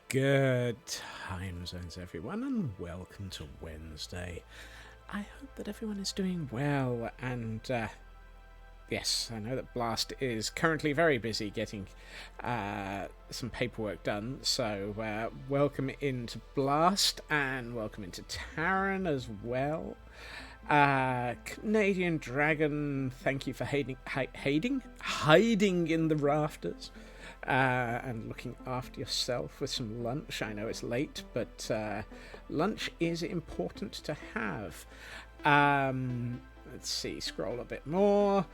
Good time zones, everyone, and welcome to Wednesday. I hope that everyone is doing well, and yes, I know that Blast is currently very busy getting some paperwork done, so welcome into Blast, and welcome into Taran as well. Canadian Dragon, thank you for hiding in the rafters. And looking after yourself with some lunch. I know it's late, but lunch is important to have. Let's see, scroll a bit more.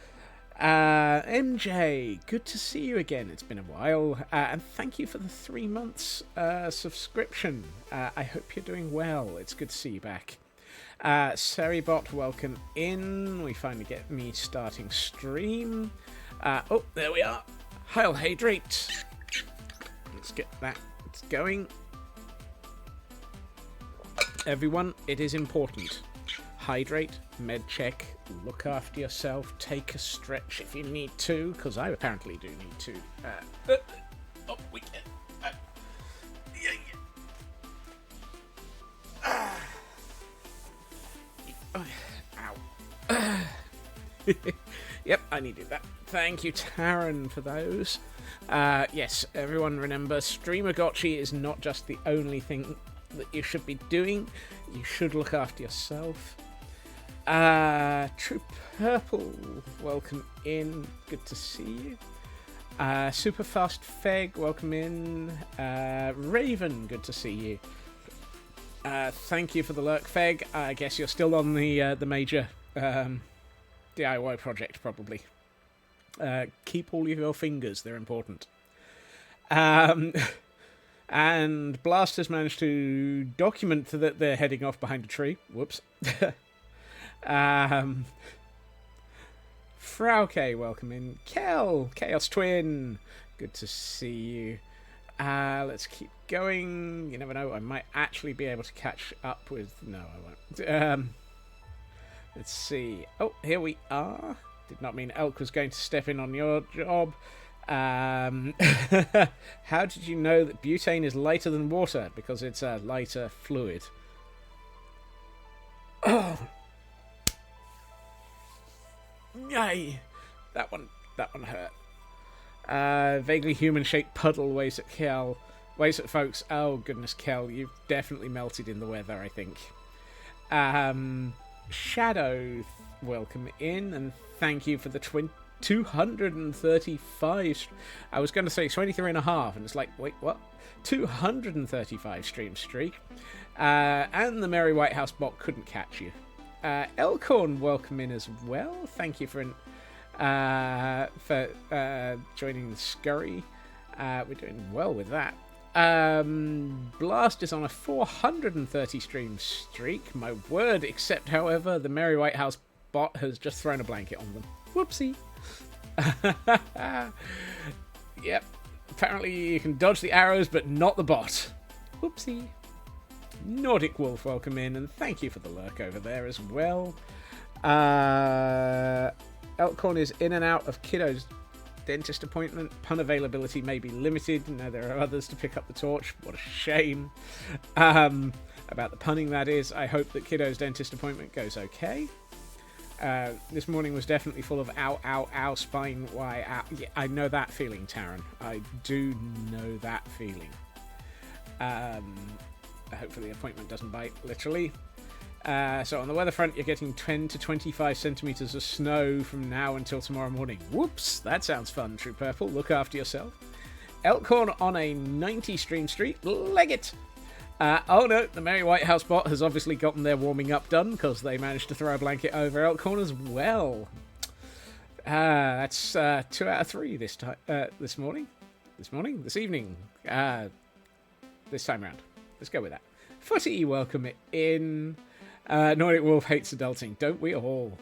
MJ, good to see you again. It's been a while. And thank you for the 3 months subscription. I hope you're doing well. It's good to see you back. Seribot, welcome in. We finally get me starting stream. Oh, there we are. Heil Hydrate. Let's get that going. Everyone, it is important. Hydrate, med check, look after yourself, take a stretch if you need to, because I apparently do need to. Oh, we can. Ow. Yep, I needed that. Thank you, Taran, for those. Yes, everyone remember, Streamer Gotchi is not just the only thing that you should be doing. You should look after yourself. True Purple, welcome in. Good to see you. Superfast Feg, welcome in. Raven, good to see you. Thank you for the lurk, Feg. I guess you're still on the major DIY project, probably. Keep all of your fingers, they're important. And Blast has managed to document that they're heading off behind a tree. Whoops. Frauke, welcome in. Kel, Chaos Twin, good to see you. Let's keep going. You never know, I might actually be able to catch up with... No, I won't. Let's see. Oh, here we are. Did not mean Elk was going to step in on your job. How did you know that butane is lighter than water? Because it's a lighter fluid. Oh. Yay. That one hurt. Vaguely human-shaped puddle waves at Kel. Waves at folks. Oh, goodness, Kel. You've definitely melted in the weather, I think. Shadow, welcome in, and thank you for the 235. I was going to say 23 and a half, and it's like, wait, what? 235 stream streak. And the Merry White House bot couldn't catch you. Elkhorn, welcome in as well. Thank you for joining the scurry. We're doing well with that. Blast is on a 430 stream streak. My word, except, however, the Merry White House bot has just thrown a blanket on them. Whoopsie. Yep. Apparently you can dodge the arrows, but not the bot. Whoopsie. Nordic Wolf, welcome in, and thank you for the lurk over there as well. Elkhorn is in and out of Kiddo's dentist appointment. Pun availability may be limited. Now there are others to pick up the torch. What a shame. About the punning, that is. I hope that Kiddo's dentist appointment goes okay. This morning was definitely full of ow, ow, ow, spine, why, ow. Yeah, I know that feeling, Taryn. I do know that feeling. Hopefully the appointment doesn't bite, literally. So on the weather front, you're getting 10 to 25 centimetres of snow from now until tomorrow morning. Whoops, that sounds fun, True Purple. Look after yourself. Elkhorn on a 90 Stream Street. Leg it! Oh no, the Merry White House bot has obviously gotten their warming up done because they managed to throw a blanket over Elkhorn as well. That's 2 out of 3 this time. This evening. This time round. Let's go with that. Footy, welcome in. Nordic Wolf hates adulting. Don't we all?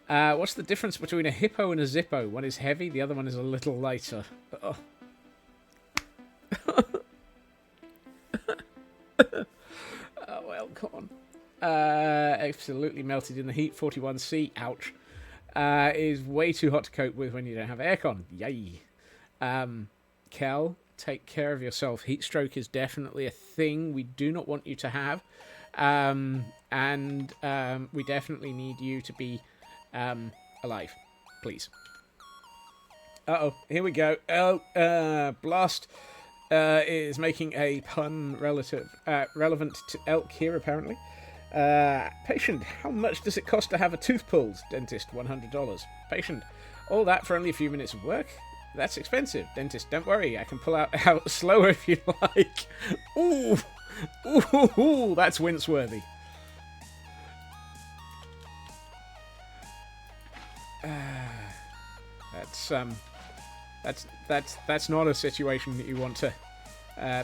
What's the difference between a hippo and a zippo? One is heavy, the other one is a little lighter. Oh. Oh, Elkhorn. Absolutely melted in the heat. 41C. Ouch. Is way too hot to cope with when you don't have aircon. Yay. Kel, take care of yourself. Heat stroke is definitely a thing we do not want you to have. And we definitely need you to be alive. Please. Uh-oh. Here we go. Blast is making a pun relevant to elk here, apparently. Patient, how much does it cost to have a tooth pulled? Dentist, $100. Patient, all that for only a few minutes of work? That's expensive. Dentist, don't worry, I can pull out slower if you like. Ooh, ooh, that's wince-worthy. That's not a situation that you want to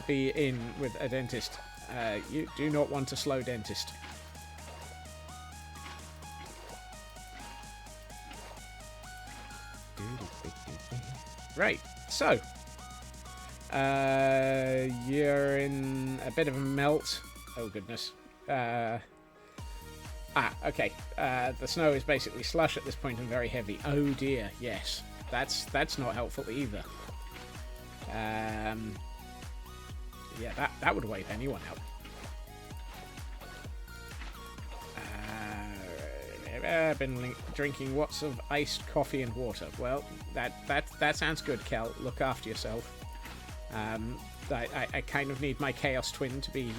be in with a dentist. You do not want a slow dentist. Right, so you're in a bit of a melt. Oh goodness. Okay. The snow is basically slush at this point and very heavy. Oh dear, yes. That's not helpful either. Yeah, that would wipe anyone out. I've been drinking lots of iced coffee and water. Well, that sounds good, Kel. Look after yourself. I kind of need my Chaos Twin to be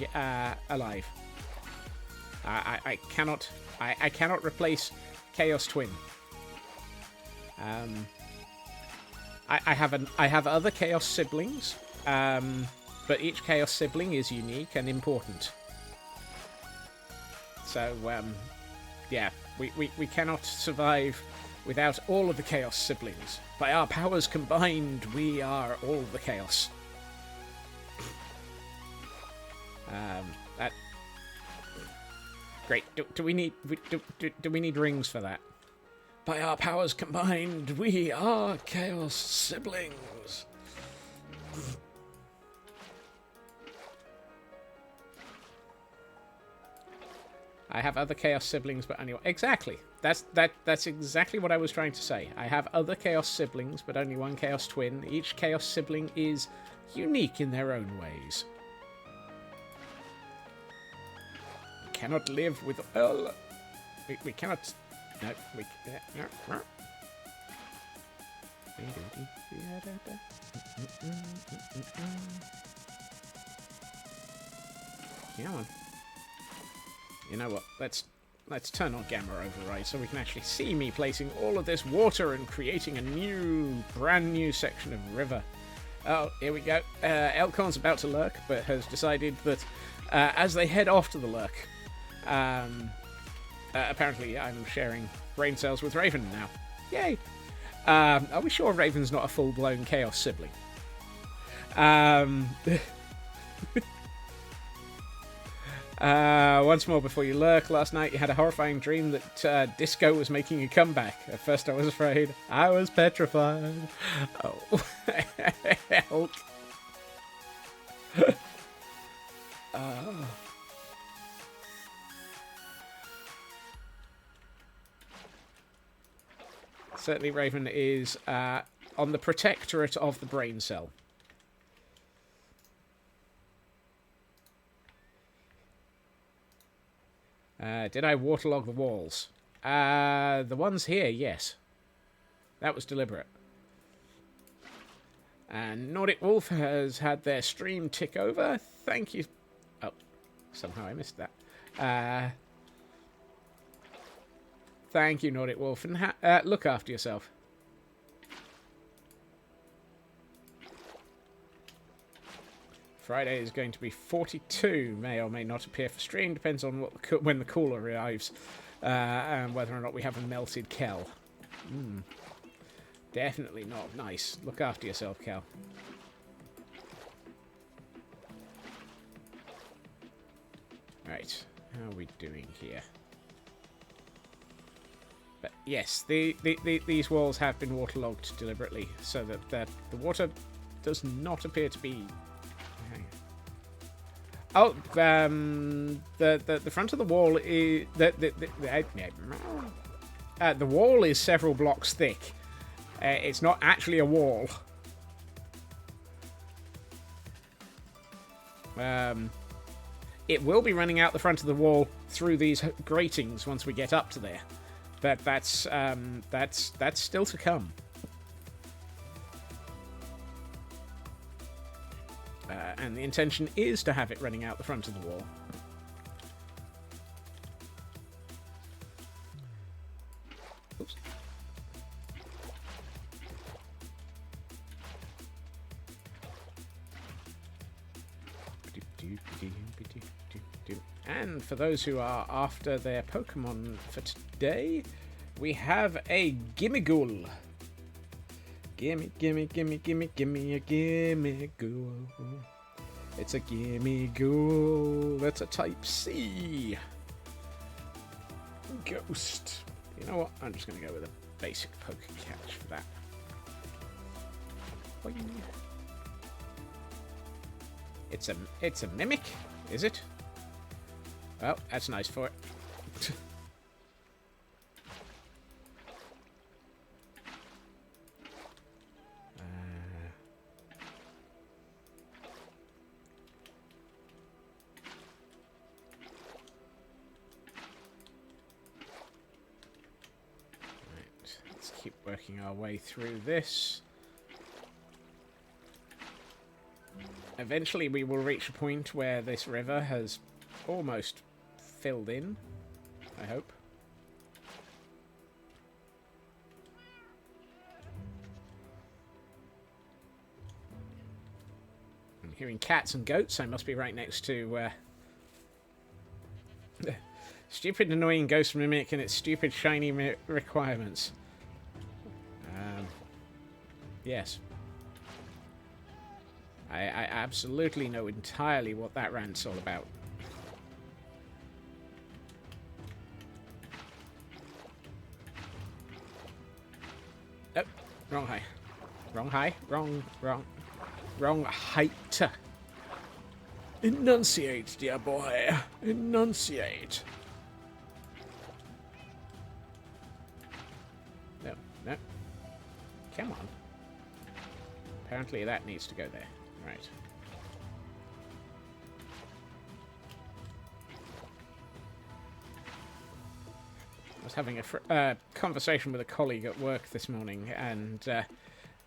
alive. I cannot replace Chaos Twin. I have other Chaos siblings, but each Chaos sibling is unique and important. So yeah, we cannot survive without all of the Chaos siblings. By our powers combined, we are all the Chaos. That great. Do we need rings for that? By our powers combined, we are Chaos siblings. I have other Chaos siblings, but anyway, exactly. That's exactly what I was trying to say. I have other Chaos siblings, but only one Chaos twin. Each Chaos sibling is unique in their own ways. We cannot live with... we cannot... No, we... No. Come on. You know what? Let's turn on Gamma Override so we can actually see me placing all of this water and creating a brand new section of river. Oh, here we go. Elkhorn's about to lurk, but has decided that as they head off to the lurk, apparently I'm sharing brain cells with Raven now. Yay! Are we sure Raven's not a full-blown Chaos sibling? Once more before you lurk, last night you had a horrifying dream that Disco was making a comeback. At first I was afraid. I was petrified. Oh. Help. certainly Raven is on the protectorate of the brain cell. Did I waterlog the walls? The ones here, yes. That was deliberate. And Nordic Wolf has had their stream tick over. Thank you. Oh, somehow I missed that. Thank you, Nordic Wolf, and look after yourself. Friday is going to be 42. May or may not appear for stream. Depends on when the cooler arrives, and whether or not we have a melted Kel. Definitely not nice. Look after yourself, Kel. Right, how are we doing here? But yes, these walls have been waterlogged deliberately, so that the water does not appear to be. Oh, the front of the wall is the wall is several blocks thick. It's not actually a wall. It will be running out the front of the wall through these gratings once we get up to there. But that's still to come. And the intention is to have it running out the front of the wall. Oops. And for those who are after their Pokemon for today, we have a Gimmighoul. Gimme, gimme, gimme, gimme, gimme a Gimmighoul. It's a Gimmighoul. That's a Type C. Ghost. You know what? I'm just going to go with a basic Pokécatch for that. Boing. It's a Mimic, is it? Well, that's nice for it. Right, let's keep working our way through this. Eventually we will reach a point where this river has almost filled in, I hope. I'm hearing cats and goats. I must be right next to stupid annoying ghost mimic and its stupid shiny requirements. Yes. I absolutely know entirely what that rant's all about. Oh, wrong high. Wrong high. Wrong height. Enunciate, dear boy. Enunciate. No. Come on. Apparently that needs to go there. Right. I was having a conversation with a colleague at work this morning, and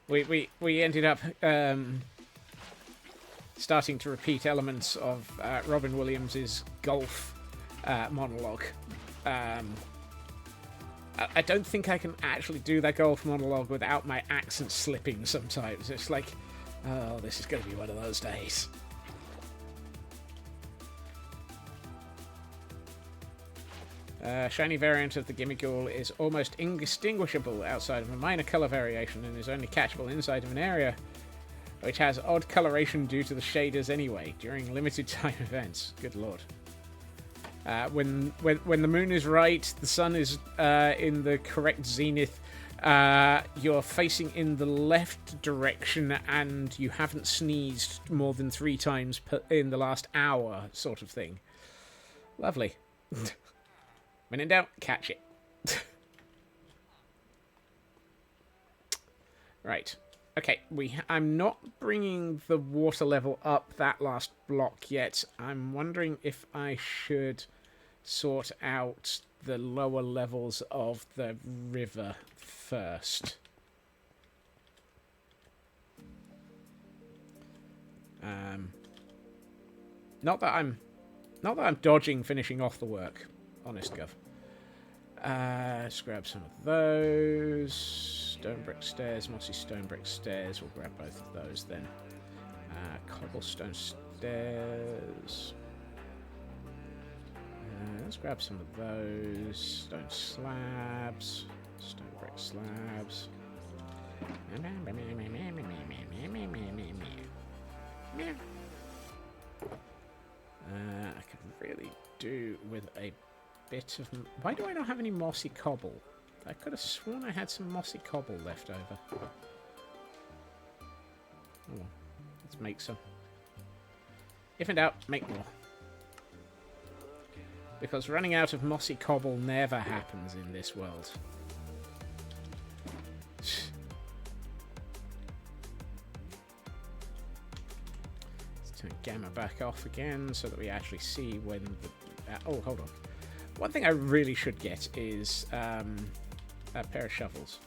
we ended up starting to repeat elements of Robin Williams's golf monologue. I don't think I can actually do that golf monologue without my accent slipping sometimes. It's like, oh, this is going to be one of those days. Shiny variant of the Gimmighoul is almost indistinguishable outside of a minor colour variation and is only catchable inside of an area which has odd coloration due to the shaders anyway, during limited time events. Good lord. When the moon is right, the sun is in the correct zenith, you're facing in the left direction, and you haven't sneezed more than 3 times in the last hour, sort of thing. Lovely. When in doubt, catch it. Right. Okay, I'm not bringing the water level up that last block yet. I'm wondering if I should sort out the lower levels of the river first. Not that I'm dodging finishing off the work, honest gov. Let's grab some of those. Stone brick stairs, mossy stone brick stairs. We'll grab both of those then. Cobblestone stairs. Let's grab some of those. Stone slabs. Stone brick slabs. I could really do with a bit of... Why do I not have any mossy cobble? I could have sworn I had some mossy cobble left over. Oh, let's make some. If in doubt, make more. Because running out of mossy cobble never happens in this world. Let's turn gamma back off again so that we actually see when the... oh, hold on. One thing I really should get is a pair of shovels.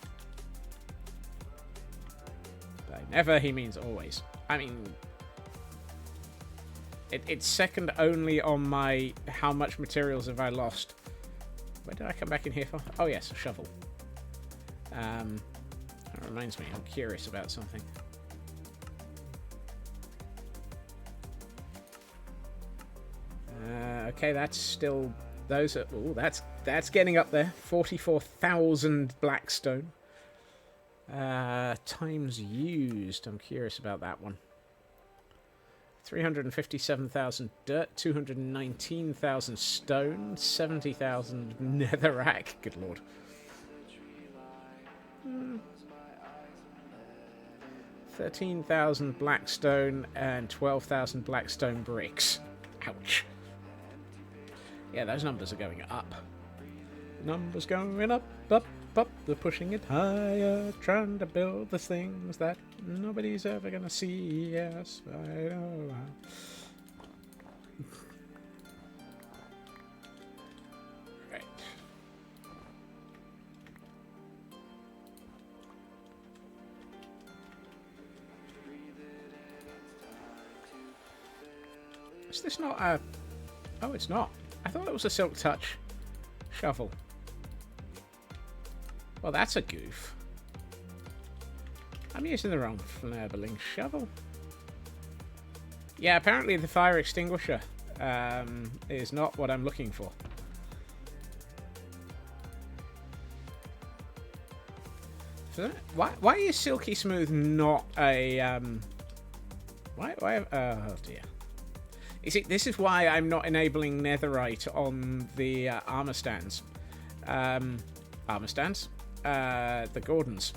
By never, he means always. I mean... It's second only on my how much materials have I lost. Where did I come back in here for? Oh yes, a shovel. That reminds me, I'm curious about something. Okay, that's still... Those are... Oh, that's getting up there. 44,000 blackstone. Times used. I'm curious about that one. 357,000 dirt, 219,000 stone, 70,000 netherrack. Good lord. 13,000 blackstone and 12,000 blackstone bricks. Ouch. Yeah, those numbers are going up. Numbers going up, up, up. They're pushing it higher, trying to build the things that nobody's ever gonna see. Yes, I know. Right. Is this not a... Oh, it's not. I thought it was a Silk Touch shovel. Well, that's a goof. I'm using the wrong flabbling shovel. Yeah, apparently the fire extinguisher is not what I'm looking for. Why is Silky Smooth not a... Why oh dear. You see, this is why I'm not enabling netherite on the armor stands. Armor stands? The Gordons.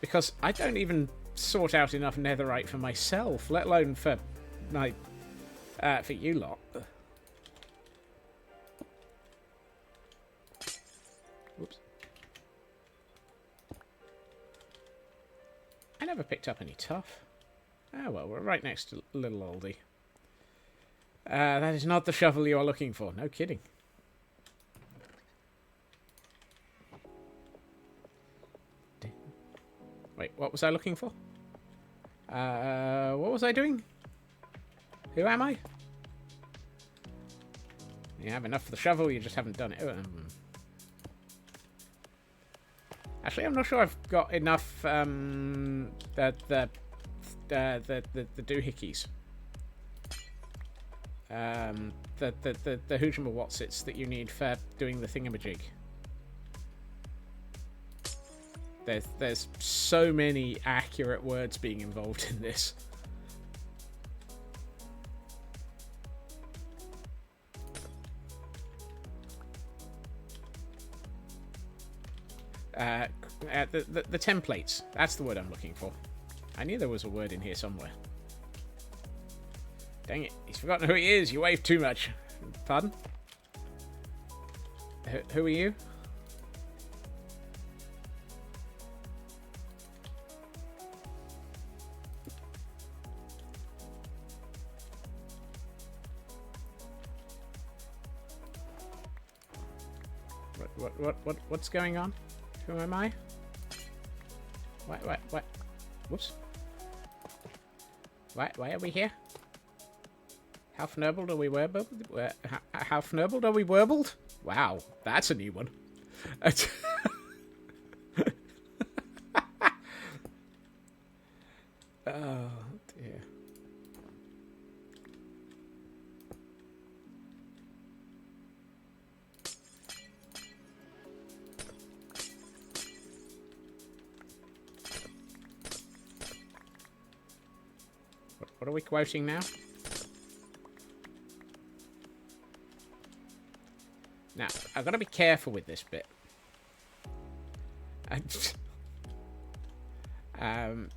Because I don't even sort out enough netherite for myself, let alone for for you lot. Whoops. I never picked up any tough. Oh well, we're right next to little oldie. That is not the shovel you are looking for. No kidding. Wait, what was I looking for? What was I doing? Who am I? You have enough for the shovel, you just haven't done it. Actually, I'm not sure I've got enough the doohickeys. The Hujima-Watsits that you need for doing the thingamajig. There's so many accurate words being involved in this. The templates. That's the word I'm looking for. I knew there was a word in here somewhere. Dang it, he's forgotten who he is. You wave too much. Pardon? Who are you? What's going on? Who am I? What? Whoops. Why are we here? How fnurbled are we werbled? How fnurbled are we werbled? Wow, that's a new one. Oh dear. What are we quoting now? Now, I've got to be careful with this bit.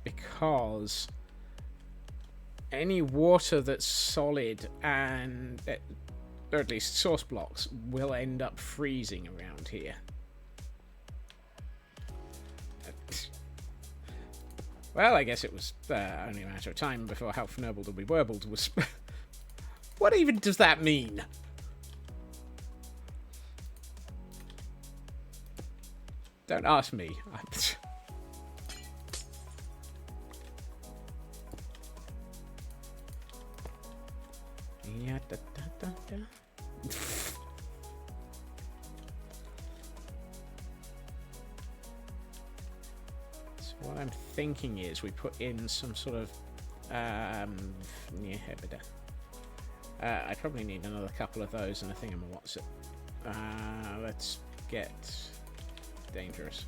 Because any water that's solid and, or at least source blocks, will end up freezing around here. Well, I guess it was only a matter of time before how fnurbled or we werbled was... What even does that mean? Don't ask me. Yeah, So what I'm thinking is we put in some sort of I probably need another couple of those and a thingamawhat's it. Let's get dangerous.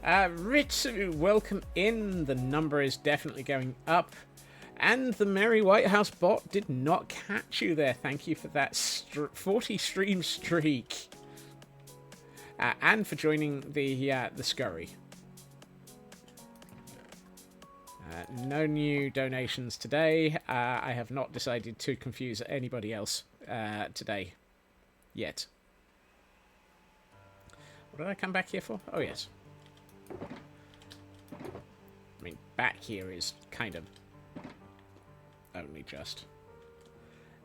Ritsu, welcome in. The number is definitely going up. And the Merry White House bot did not catch you there. Thank you for that 40 stream streak. And for joining the scurry. No new donations today. I have not decided to confuse anybody else today. Yet. What did I come back here for? Oh, yes. I mean, back here is kind of only just.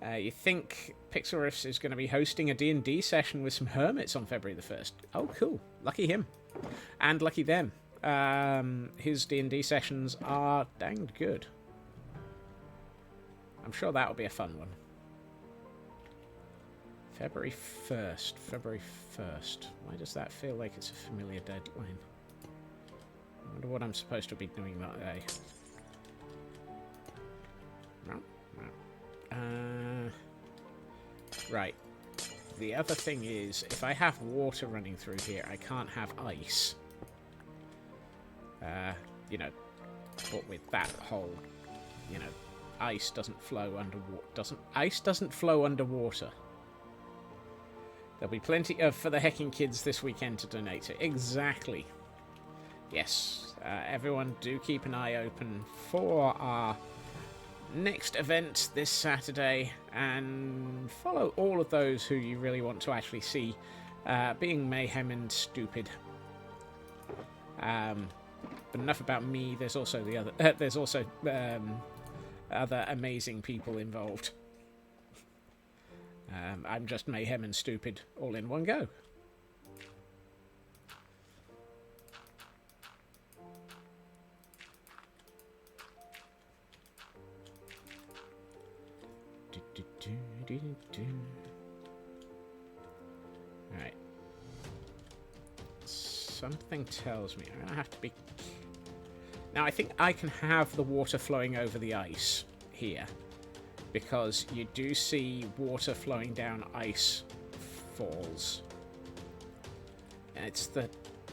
You think Pixelriffs is going to be hosting a D&D session with some hermits on February the 1st. Oh, cool. Lucky him. And lucky them. His D&D sessions are danged good. I'm sure that'll be a fun one. February 1st. February 1st. Why does that feel like it's a familiar deadline? I wonder what I'm supposed to be doing that day. No. Right. The other thing is, if I have water running through here, I can't have ice. You know, but with that whole, you know, ice doesn't flow underwater. Ice doesn't flow underwater. There'll be plenty of for the hecking kids this weekend to donate to. Exactly. Yes. Everyone do keep an eye open for our next event this Saturday, and follow all of those who you really want to actually see being mayhem and stupid. But enough about me. There's also the other. There's also other amazing people involved. I'm just mayhem and stupid all in one go. Alright. Something tells me I'm going to have to be... Now, I think I can have the water flowing over the ice here, because you do see water flowing down ice falls. And it's the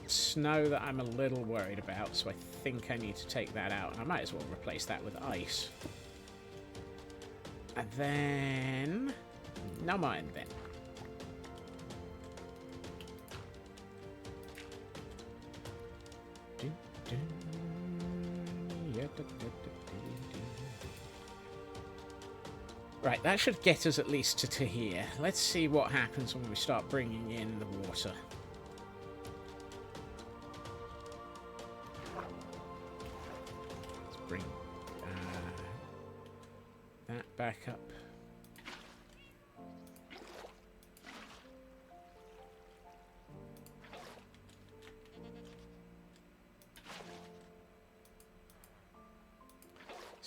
snow that I'm a little worried about, so I think I need to take that out. And I might as well replace that with ice. And then... No mind then. Right, that should get us at least to here. Let's see what happens when we start bringing in the water. Let's bring that back up.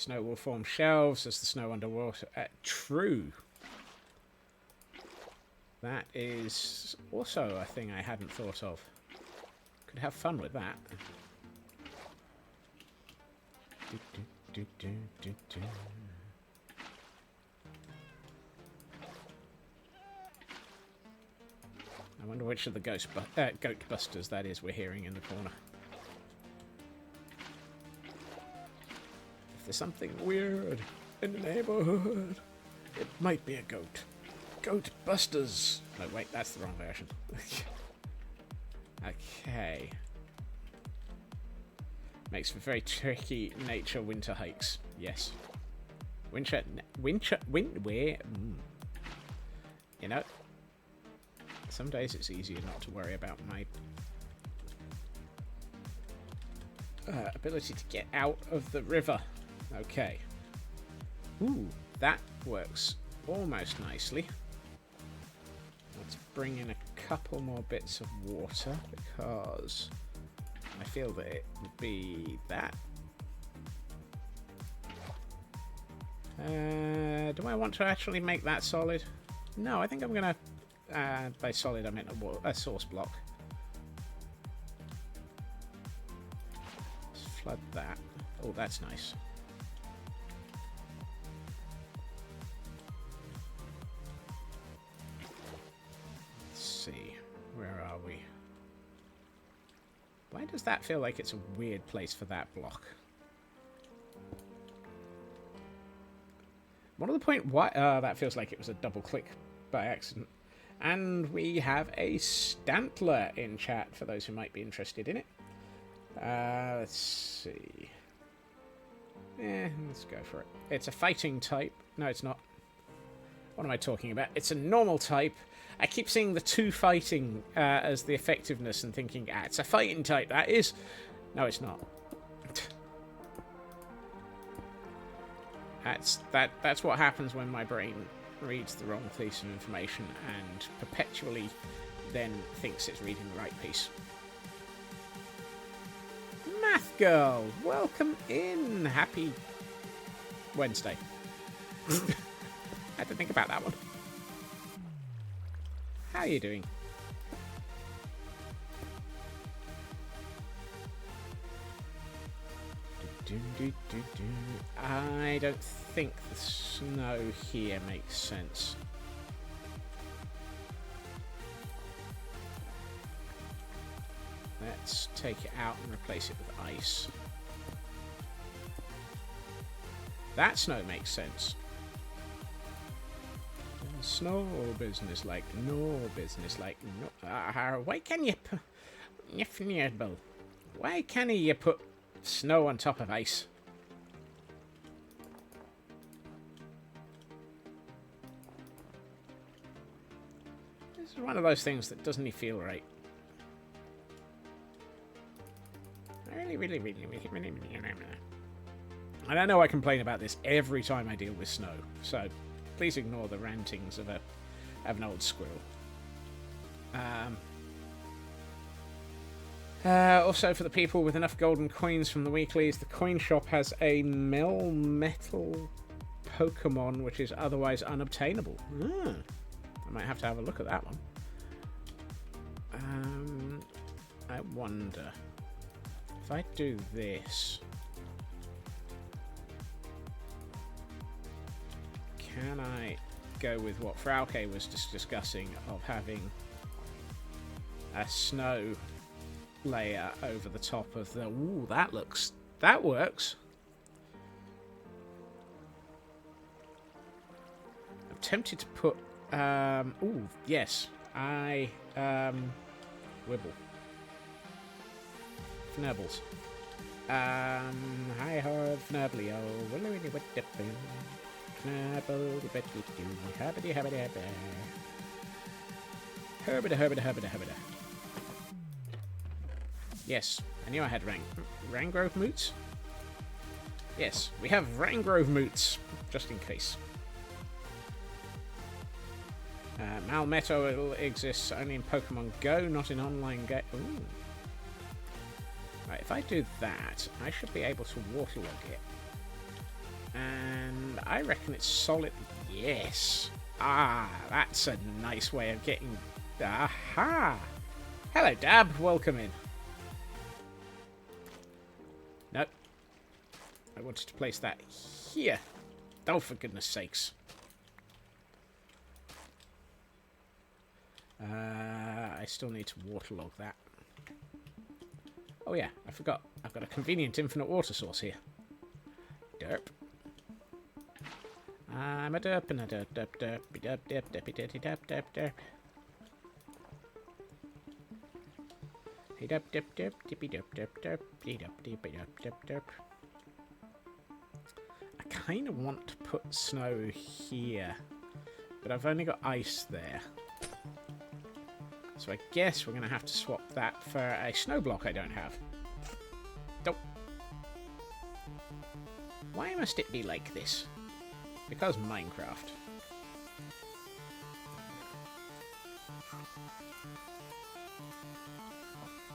Snow will form shelves as the snow underwater. True. That is also a thing I hadn't thought of. Could have fun with that. I wonder which of the goat busters that is we're hearing in the corner. If there's something weird in the neighborhood, it might be a goat. Goat busters. No, wait, that's the wrong version. Okay. Makes for very tricky nature winter hikes. Yes. Where? You know, some days it's easier not to worry about my ability to get out of the river. Okay. Ooh, that works almost nicely. Let's bring in a couple more bits of water because I feel that it would be that. Do I want to actually make that solid? No, I think I'm going to... by solid, I meant a source block. Let's flood that. Oh, that's nice. Let's see. Where are we? Why does that feel like it's a weird place for that block? What are the point? Why? That feels like it was a double click by accident. And we have a Stantler in chat for those who might be interested in it. Let's see. Let's go for it. It's a fighting type. No, it's not. What am I talking about? It's a normal type. I keep seeing the 2 fighting as the effectiveness and thinking, it's a fighting type, that is. No, it's not. That's what happens when my brain reads the wrong piece of information and perpetually then thinks it's reading the right piece. Math Girl, welcome in. Happy Wednesday. I had to think about that one. How are you doing? I don't think the snow here makes sense. Let's take it out and replace it with ice. That snow makes sense. Snow business like no business like no. Why can you put? Why can't you put snow on top of ice? This is one of those things that doesn't feel right. Really. And I know I complain about this every time I deal with snow, so please ignore the rantings of an old squirrel. Also, for the people with enough golden coins from the weeklies, the coin shop has a Melmetal Pokemon which is otherwise unobtainable. I might have to have a look at that one. I wonder if I do this. Can I go with what Frauke was just discussing of having a snow layer over the top of the... Ooh, that works. I'm tempted to put... ooh, yes. Wibble. Fnurbles. Hi ho, Fnurblio. Herbida. Yes, I knew I had Rangrove Moots. Yes, we have Rangrove Moots, just in case. Melmetal exists only in Pokemon Go, not in online game. Ooh. Right, if I do that, I should be able to waterlog it. And I reckon it's solid. Yes. Ah, that's a nice way of getting... Aha! Hello, Dab. Welcome in. Nope. I wanted to place that here. Oh, for goodness sakes. I still need to waterlog that. Oh yeah, I forgot. I've got a convenient infinite water source here. Derp. I'm a derp and a derp derp derp derp derp derp derp derp derp derp. Hey derp derp derp dippy derp derp derp derp derp derp derp. I kind of want to put snow here, but I've only got ice there. So I guess we're going to have to swap that for a snow block I don't have. Nope. Why must it be like this? Because Minecraft.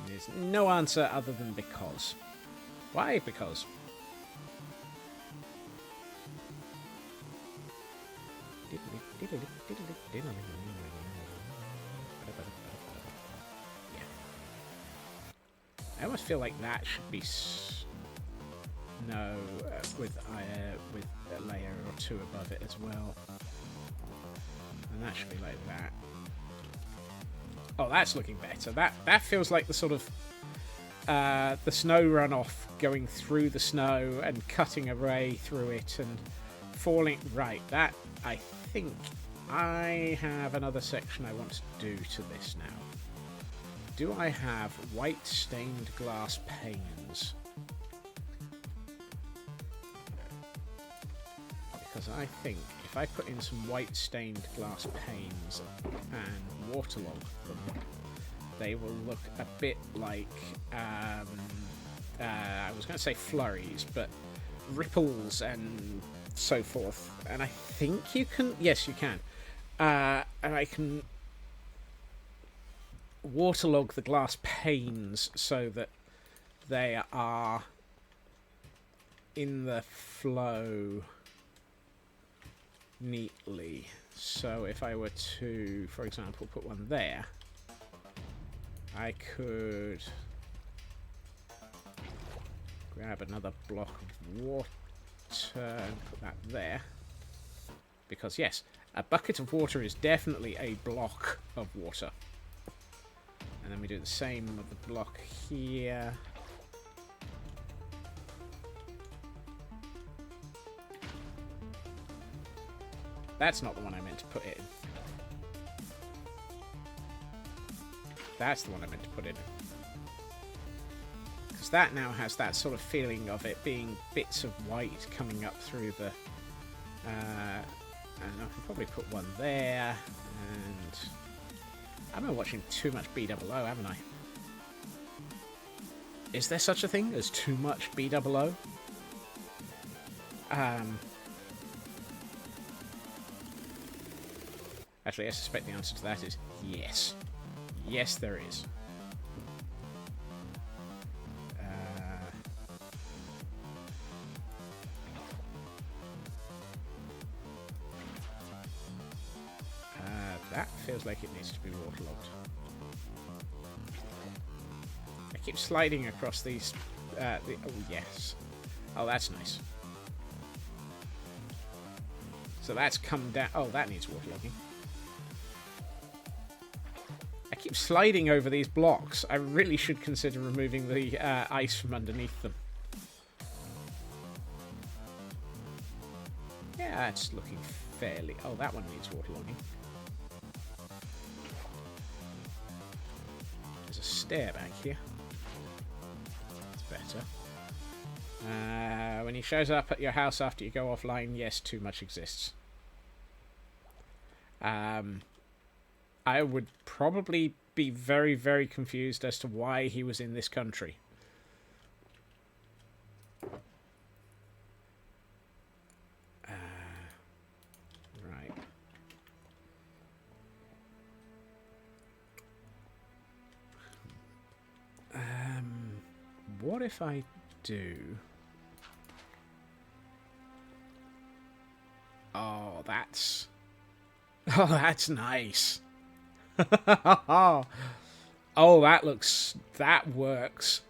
There's no answer other than because. Why? Because. I almost feel like that should be snow with a layer or two above it as well. And that should be like that. Oh, that's looking better. That feels like the sort of the snow runoff going through the snow and cutting a ray through it and falling. Right, that I think I have another section I want to do to this now. Do I have white stained glass panes? Because I think if I put in some white stained glass panes and waterlog them, they will look a bit like, I was going to say flurries, but ripples and so forth. And I think you can, yes you can. And I can waterlog the glass panes so that they are in the flow neatly. So if I were to, for example, put one there, I could grab another block of water and put that there. Because yes, a bucket of water is definitely a block of water. And then we do the same with the block here. That's not the one I meant to put in. That's the one I meant to put in. Because that now has that sort of feeling of it being bits of white coming up through the... and I can probably put one there, and... I've been watching too much BOO, haven't I? Is there such a thing as too much BOO? Actually, I suspect the answer to that is yes. Yes, there is. That feels like it needs to be waterlogged. I keep sliding across these... oh, yes. Oh, that's nice. So that's come down... Oh, that needs waterlogging. I keep sliding over these blocks. I really should consider removing the ice from underneath them. Yeah, that's looking fairly... Oh, that one needs waterlogging. There's a stair back here. That's better. When he shows up at your house after you go offline, yes, too much exists. I would probably be very, very confused as to why he was in this country. Right. What if I do... that's... Oh, that's nice. Oh, that looks... That works.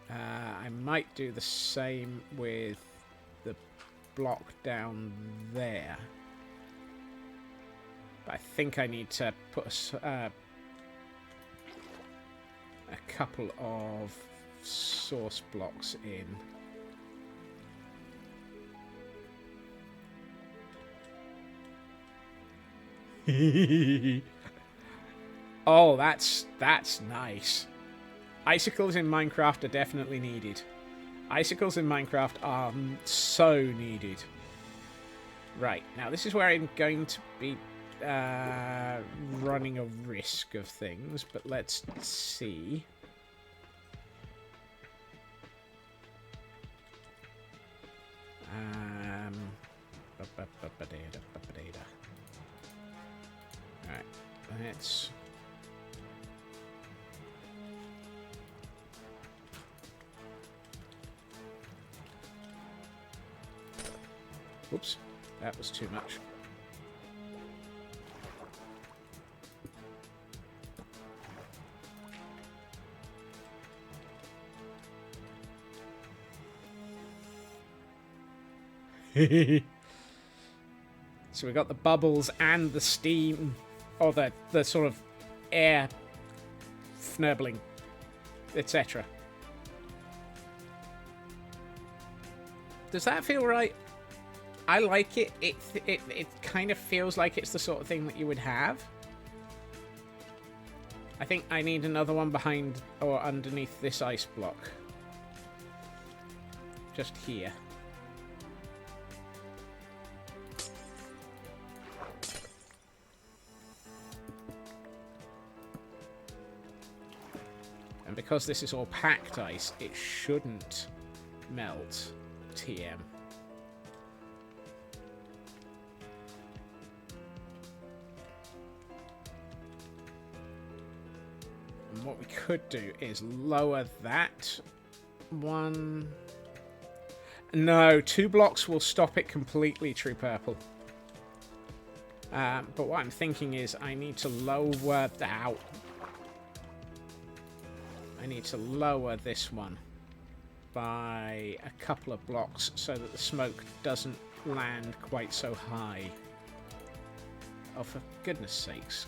I might do the same with the block down there. But I think I need to put a couple of source blocks in. Oh, that's nice. Icicles in Minecraft are definitely needed. Icicles in Minecraft are so needed. Right, now this is where I'm going to be running a risk of things, but let's see. Alright, let's... Oops, that was too much. So we got the bubbles and the steam, or the sort of air fnurbling, etc. Does that feel right? I like it. It kind of feels like it's the sort of thing that you would have. I think I need another one behind or underneath this ice block. Just here. And because this is all packed ice, it shouldn't melt TM. And what we could do is lower that one. No, 2 blocks will stop it completely, True Purple. But what I'm thinking is I need to lower that. I need to lower this one by a couple of blocks so that the smoke doesn't land quite so high. Oh, for goodness sakes.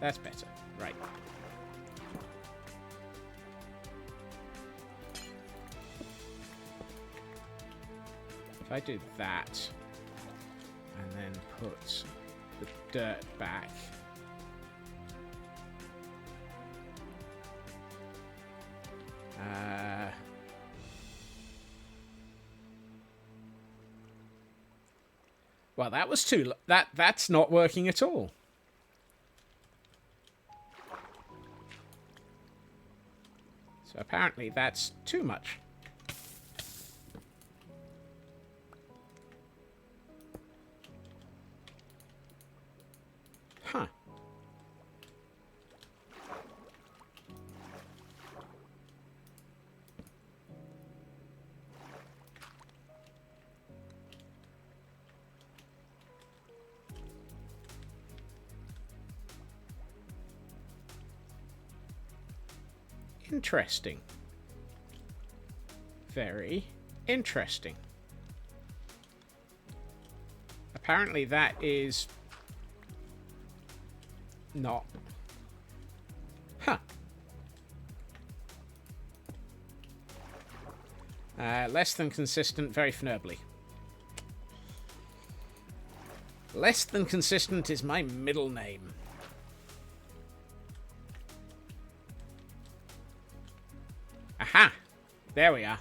That's better. Right. If I do that, and then put the dirt back... well, that was too... That's not working at all. So apparently that's too much. Huh. Interesting. Very interesting. Apparently that is not. Huh. Less than consistent, very fnurbly. Less than consistent is my middle name. Aha! There we are.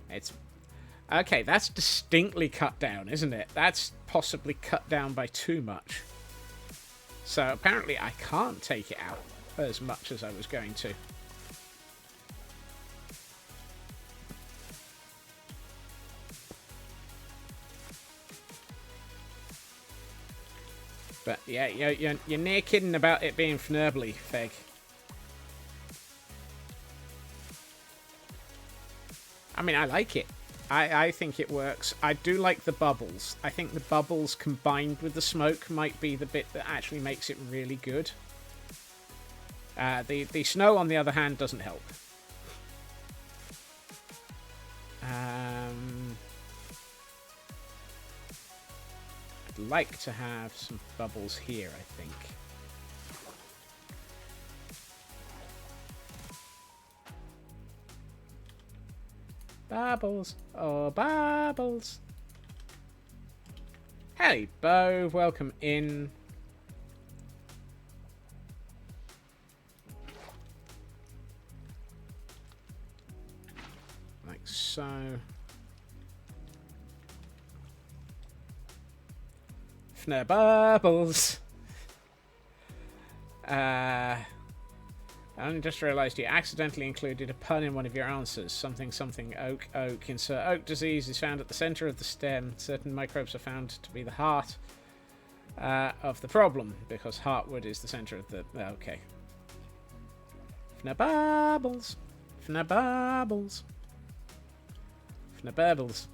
It's... okay, that's distinctly cut down, isn't it? That's possibly cut down by too much. So apparently I can't take it out as much as I was going to. But yeah, you're near kidding about it being fnurbly, Feg. I mean, I like it. I think it works. I do like the bubbles. I think the bubbles combined with the smoke might be the bit that actually makes it really good. The snow, on the other hand, doesn't help. I'd like to have some bubbles here, I think. Bubbles. Oh, bubbles. Hey, Bo. Welcome in. Like so. Fnair bubbles. I only just realised you accidentally included a pun in one of your answers. Something, something, oak, oak. Insert oak disease is found at the centre of the stem. Certain microbes are found to be the heart of the problem, because heartwood is the centre of the... Okay. Fnabubbles. Fnabubbles. Fnabubbles.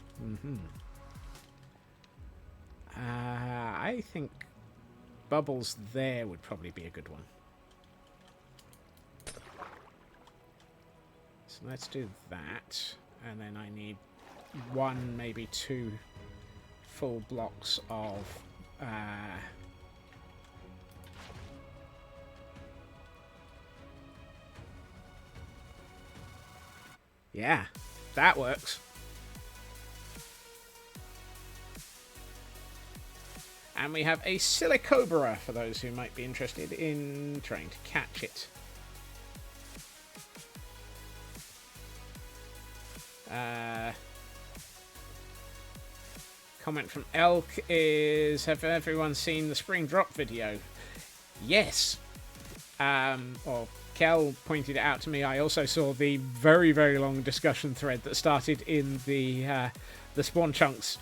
I think bubbles there would probably be a good one. So let's do that, and then I need one, maybe two full blocks of yeah, that works. And we have a Silicobra for those who might be interested in trying to catch it. Comment from Elk is, have everyone seen the spring drop video? Yes. Or Kel pointed it out to me. I also saw the very, very long discussion thread that started in the Spawn Chunks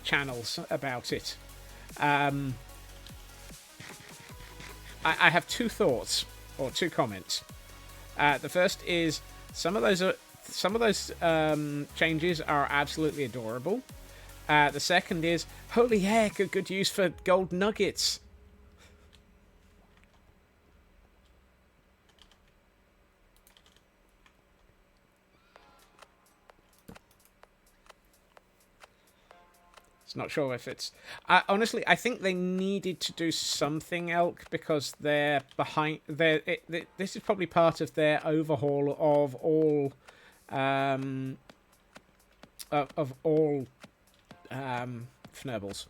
channels about it. I have two thoughts, or two comments. The first is some of those changes are absolutely adorable. The second is, holy heck, a good use for gold nuggets. Not sure if it's... honestly, I think they needed to do something, Elk, because they're behind... This is probably part of their overhaul of all... Fnurbles.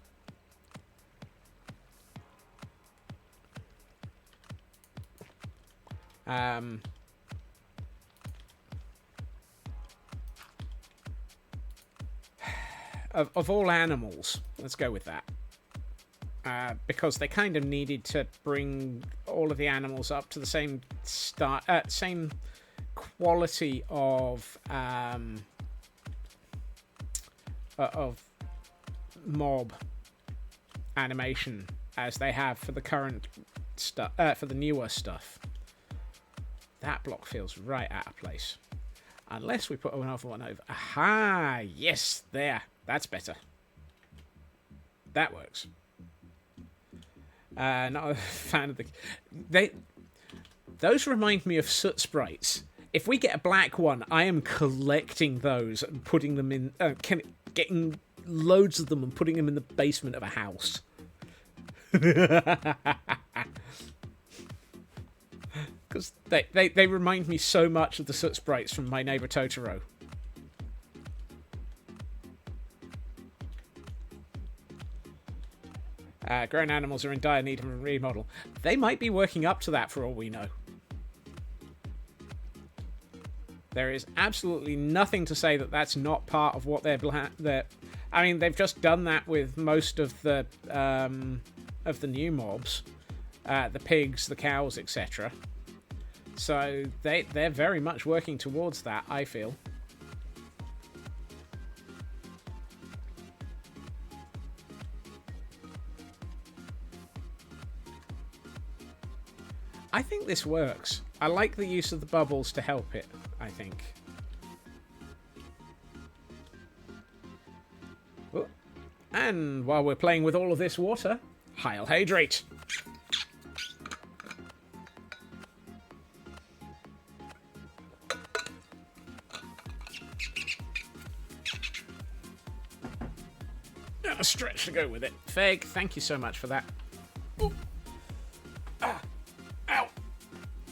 Of all animals, let's go with that. Because they kind of needed to bring all of the animals up to the same same quality of mob animation as they have for the current stuff, for the newer stuff. That block feels right out of place. Unless we put another one over. Aha! Yes, there. That's better. That works. Not a fan of the... Those remind me of soot sprites. If we get a black one, I am collecting those and putting them in... getting loads of them and putting them in the basement of a house. Because they remind me so much of the soot sprites from My Neighbor Totoro. Grown animals are in dire need of a remodel. They might be working up to that for all we know. There is absolutely nothing to say that that's not part of what they're... I mean, they've just done that with most of the new mobs. The pigs, the cows, etc. So they're very much working towards that, I feel. I think this works. I like the use of the bubbles to help it, I think. And while we're playing with all of this water, Heil Hydrate. A stretch to go with it. Feg, thank you so much for that. Ooh. Ah. Ow.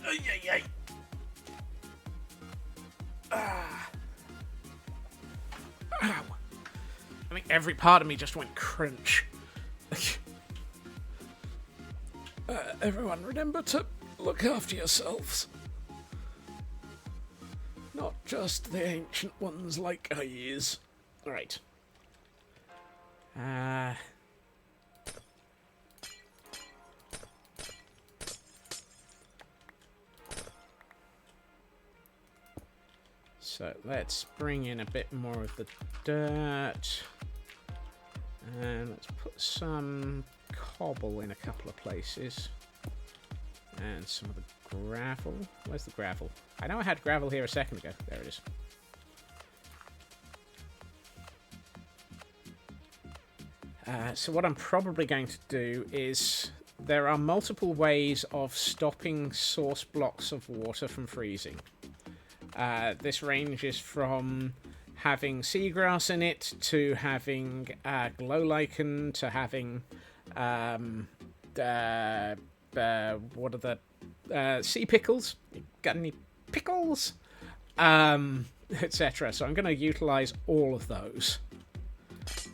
Ay, ay, ay. Ah. Ow. I think every part of me just went crunch. Everyone, remember to look after yourselves. Not just the ancient ones like I is. Alright. So let's bring in a bit more of the dirt. And let's put some cobble in a couple of places. And some of the gravel. Where's the gravel? I know I had gravel here a second ago. There it is. So what I'm probably going to do is... There are multiple ways of stopping source blocks of water from freezing. This ranges from having seagrass in it, to having glow lichen, to having... what are the... sea pickles? Got any pickles? Etc. So I'm going to utilize all of those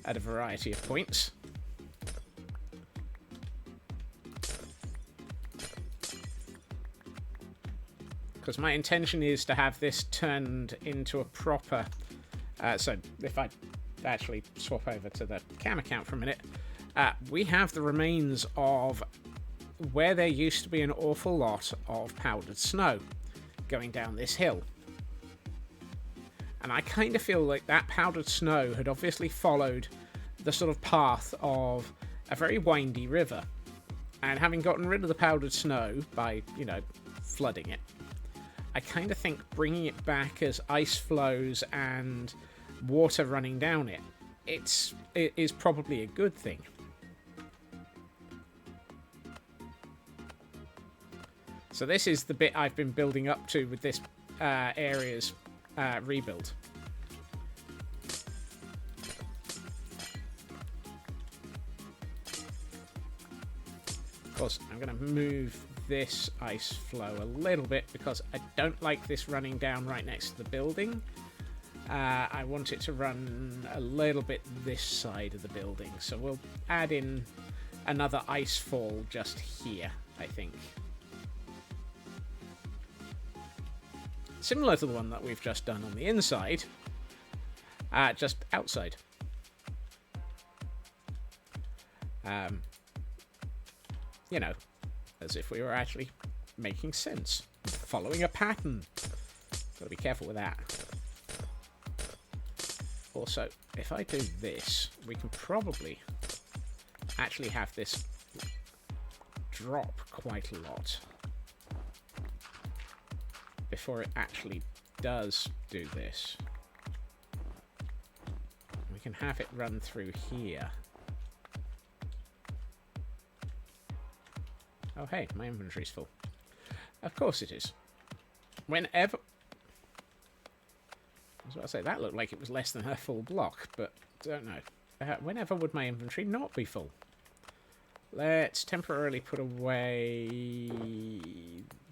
at a variety of points. Because my intention is to have this turned into a proper... so if I actually swap over to the cam account for a minute, we have the remains of where there used to be an awful lot of powdered snow going down this hill. And I kind of feel like that powdered snow had obviously followed the sort of path of a very windy river. And having gotten rid of the powdered snow by, you know, flooding it, I kind of think bringing it back as ice flows and water running down it, it is probably a good thing. So this is the bit I've been building up to with this area's rebuild. Of course, I'm going to move this ice flow a little bit because I don't like this running down right next to the building. I want it to run a little bit this side of the building. So we'll add in another ice fall just here, I think. Similar to the one that we've just done on the inside, just outside. You know, as if we were actually making sense, following a pattern. Gotta be careful with that. Also, if I do this, we can probably actually have this drop quite a lot before it actually does do this. We can have it run through here. Oh hey, my inventory's full. Of course it is. Whenever... I was about to say, that looked like it was less than a full block, but don't know. Whenever would my inventory not be full? Let's temporarily put away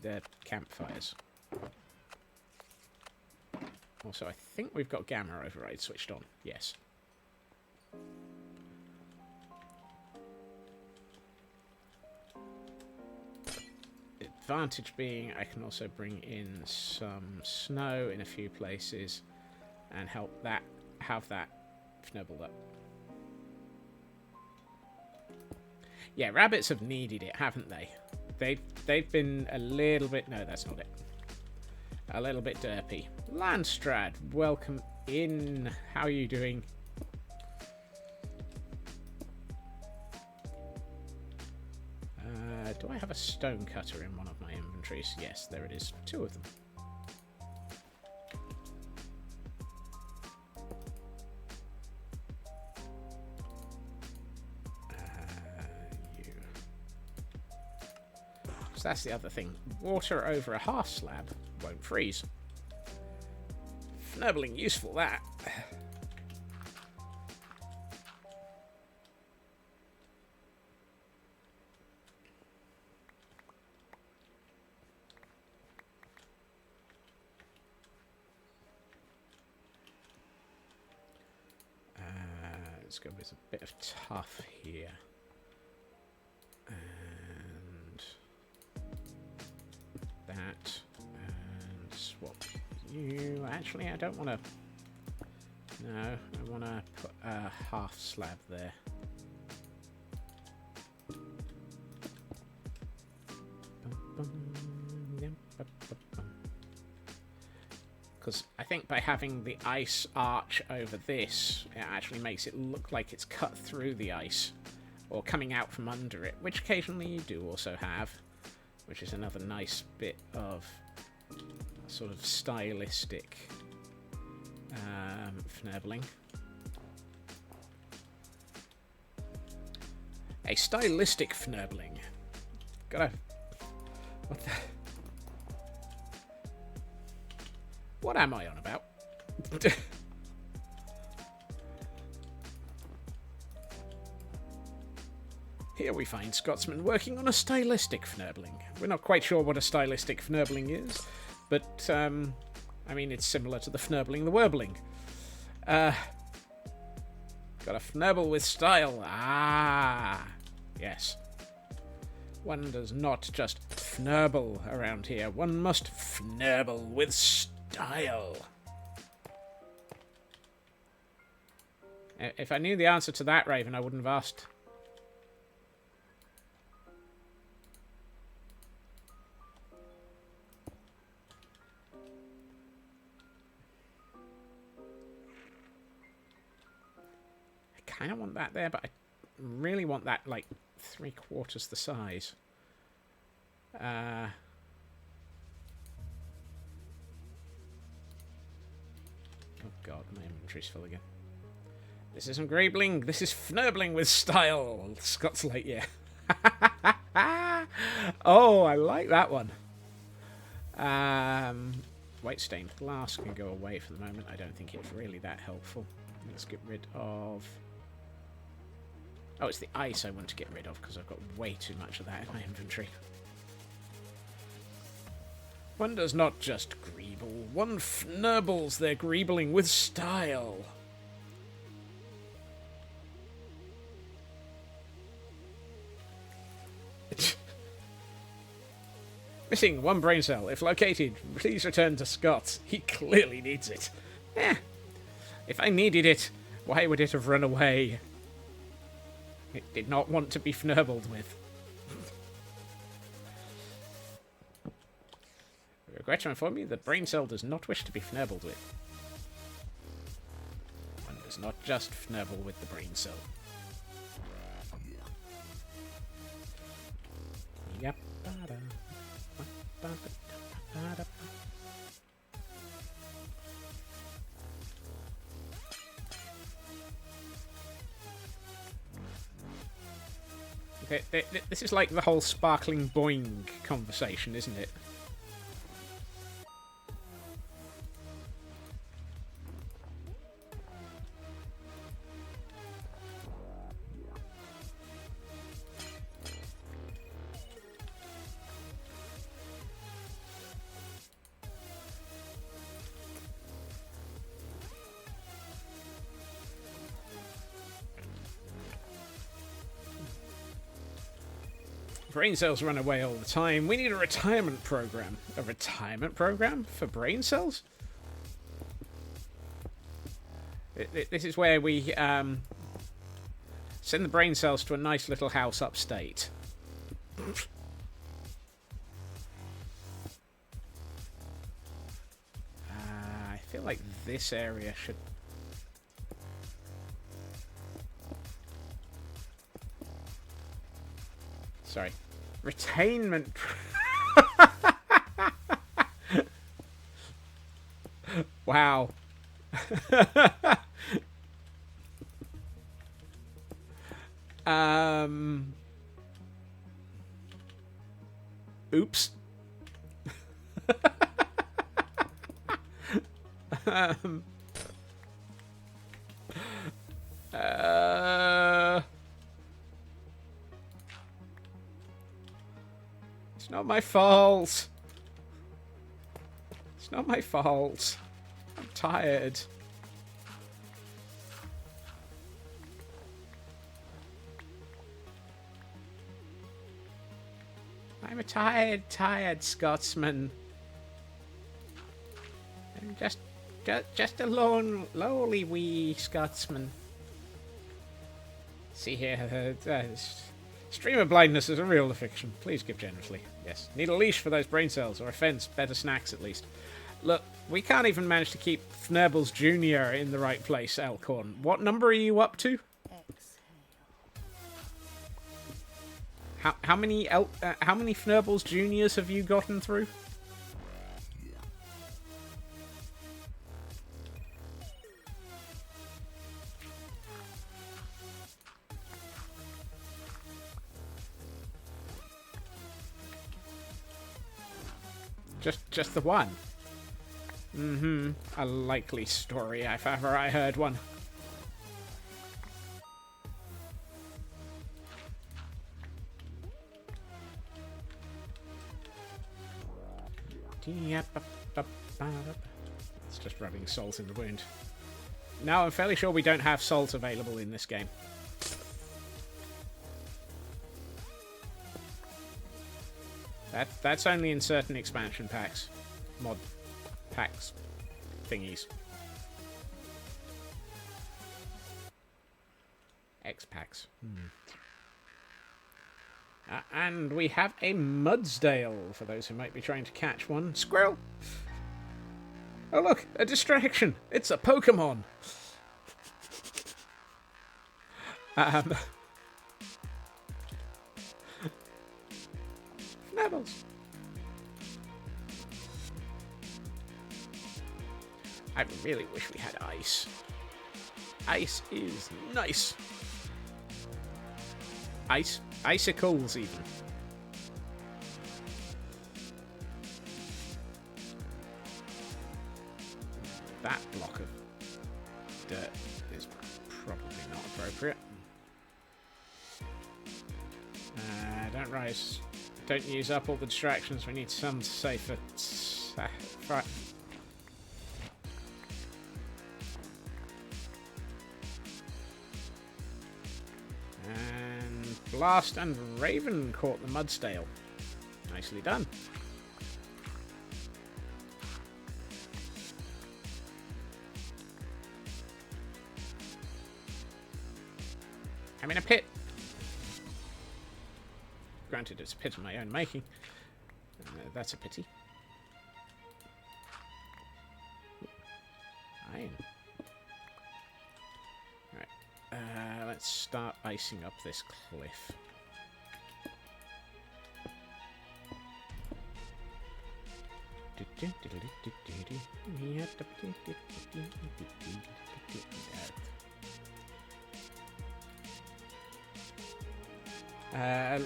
the campfires. Also, I think we've got gamma override switched on. Yes. Advantage being I can also bring in some snow in a few places and help that have that snowballed up. Yeah, rabbits have needed it, haven't they? They've been a little bit... No, that's not it. A little bit derpy. Landstrad, welcome in. How are you doing? Do I have a stone cutter in one of my inventories? Yes, there it is. 2 of them. that's the other thing. Water over a half slab won't freeze. Fnurbling useful, that. Let's go with a bit of tough here. And that. And swap you. Actually, I don't want to. No, I want to put a half slab there. Because I think by having the ice arch over this, it actually makes it look like it's cut through the ice, or coming out from under it, which occasionally you do also have, which is another nice bit of sort of stylistic fnurbling. A stylistic fnurbling. Gotta... What the... What am I on about? Here we find Scotsman working on a stylistic fnurbling. We're not quite sure what a stylistic fnurbling is, but, I mean, it's similar to the fnurbling, the warbling. Got a fnurble with style. Ah, yes. One does not just fnurble around here. One must fnurble with style. If I knew the answer to that, Raven, I wouldn't have asked. I kind of want that there, but I really want that, like, 3/4 the size. Oh god, my inventory's full again. This isn't Greebling, this is Fnurbling with style, Scott's Lightyear. Oh, I like that one. White stained glass can go away for the moment. I don't think it's really that helpful. Let's get rid of... Oh, it's the ice I want to get rid of, because I've got way too much of that in my inventory. One does not just greeble, one fnurbles their greebling with style. Missing one brain cell. If located, please return to Scott. He clearly needs it. If I needed it, why would it have run away? It did not want to be fnurbled with. I regret to inform you that brain cell does not wish to be fnurbled with. One does not just fnurble with the brain cell. Yep. Okay, this is like the whole sparkling boing conversation, isn't it? Brain cells run away all the time. We need a retirement program. A retirement program for brain cells? This is where we send the brain cells to a nice little house upstate. I feel like this area should... Sorry. Retainment. Wow. Oops. um, uh, it's not my fault. It's not my fault. I'm tired. I'm a tired Scotsman. I'm just a lowly wee Scotsman. See here, stream of blindness is a real fiction. Please give generously. Yes. Need a leash for those brain cells, or a fence, better snacks at least. Look, we can't even manage to keep Fnurbles Jr. in the right place, Elkhorn. What number are you up to? How many Fnurbles Juniors have you gotten through? Just the one. Mm-hmm. A likely story if ever I heard one. It's just rubbing salt in the wound. Now I'm fairly sure we don't have salt available in this game. That's only in certain expansion packs. Mod packs. Thingies. X-packs. And we have a Mudsdale, for those who might be trying to catch one. Squirrel! Oh look, a distraction! It's a Pokemon! Fnurbles! I really wish we had ice. Ice is nice. Icicles, even. That block of dirt is probably not appropriate. Don't rise. Don't use up all the distractions. We need some safer. Right. Blast and Raven caught the Mudsdale. Nicely done. I'm in a pit. Granted, it's a pit of my own making. That's a pity. Iron. Let's start icing up this cliff.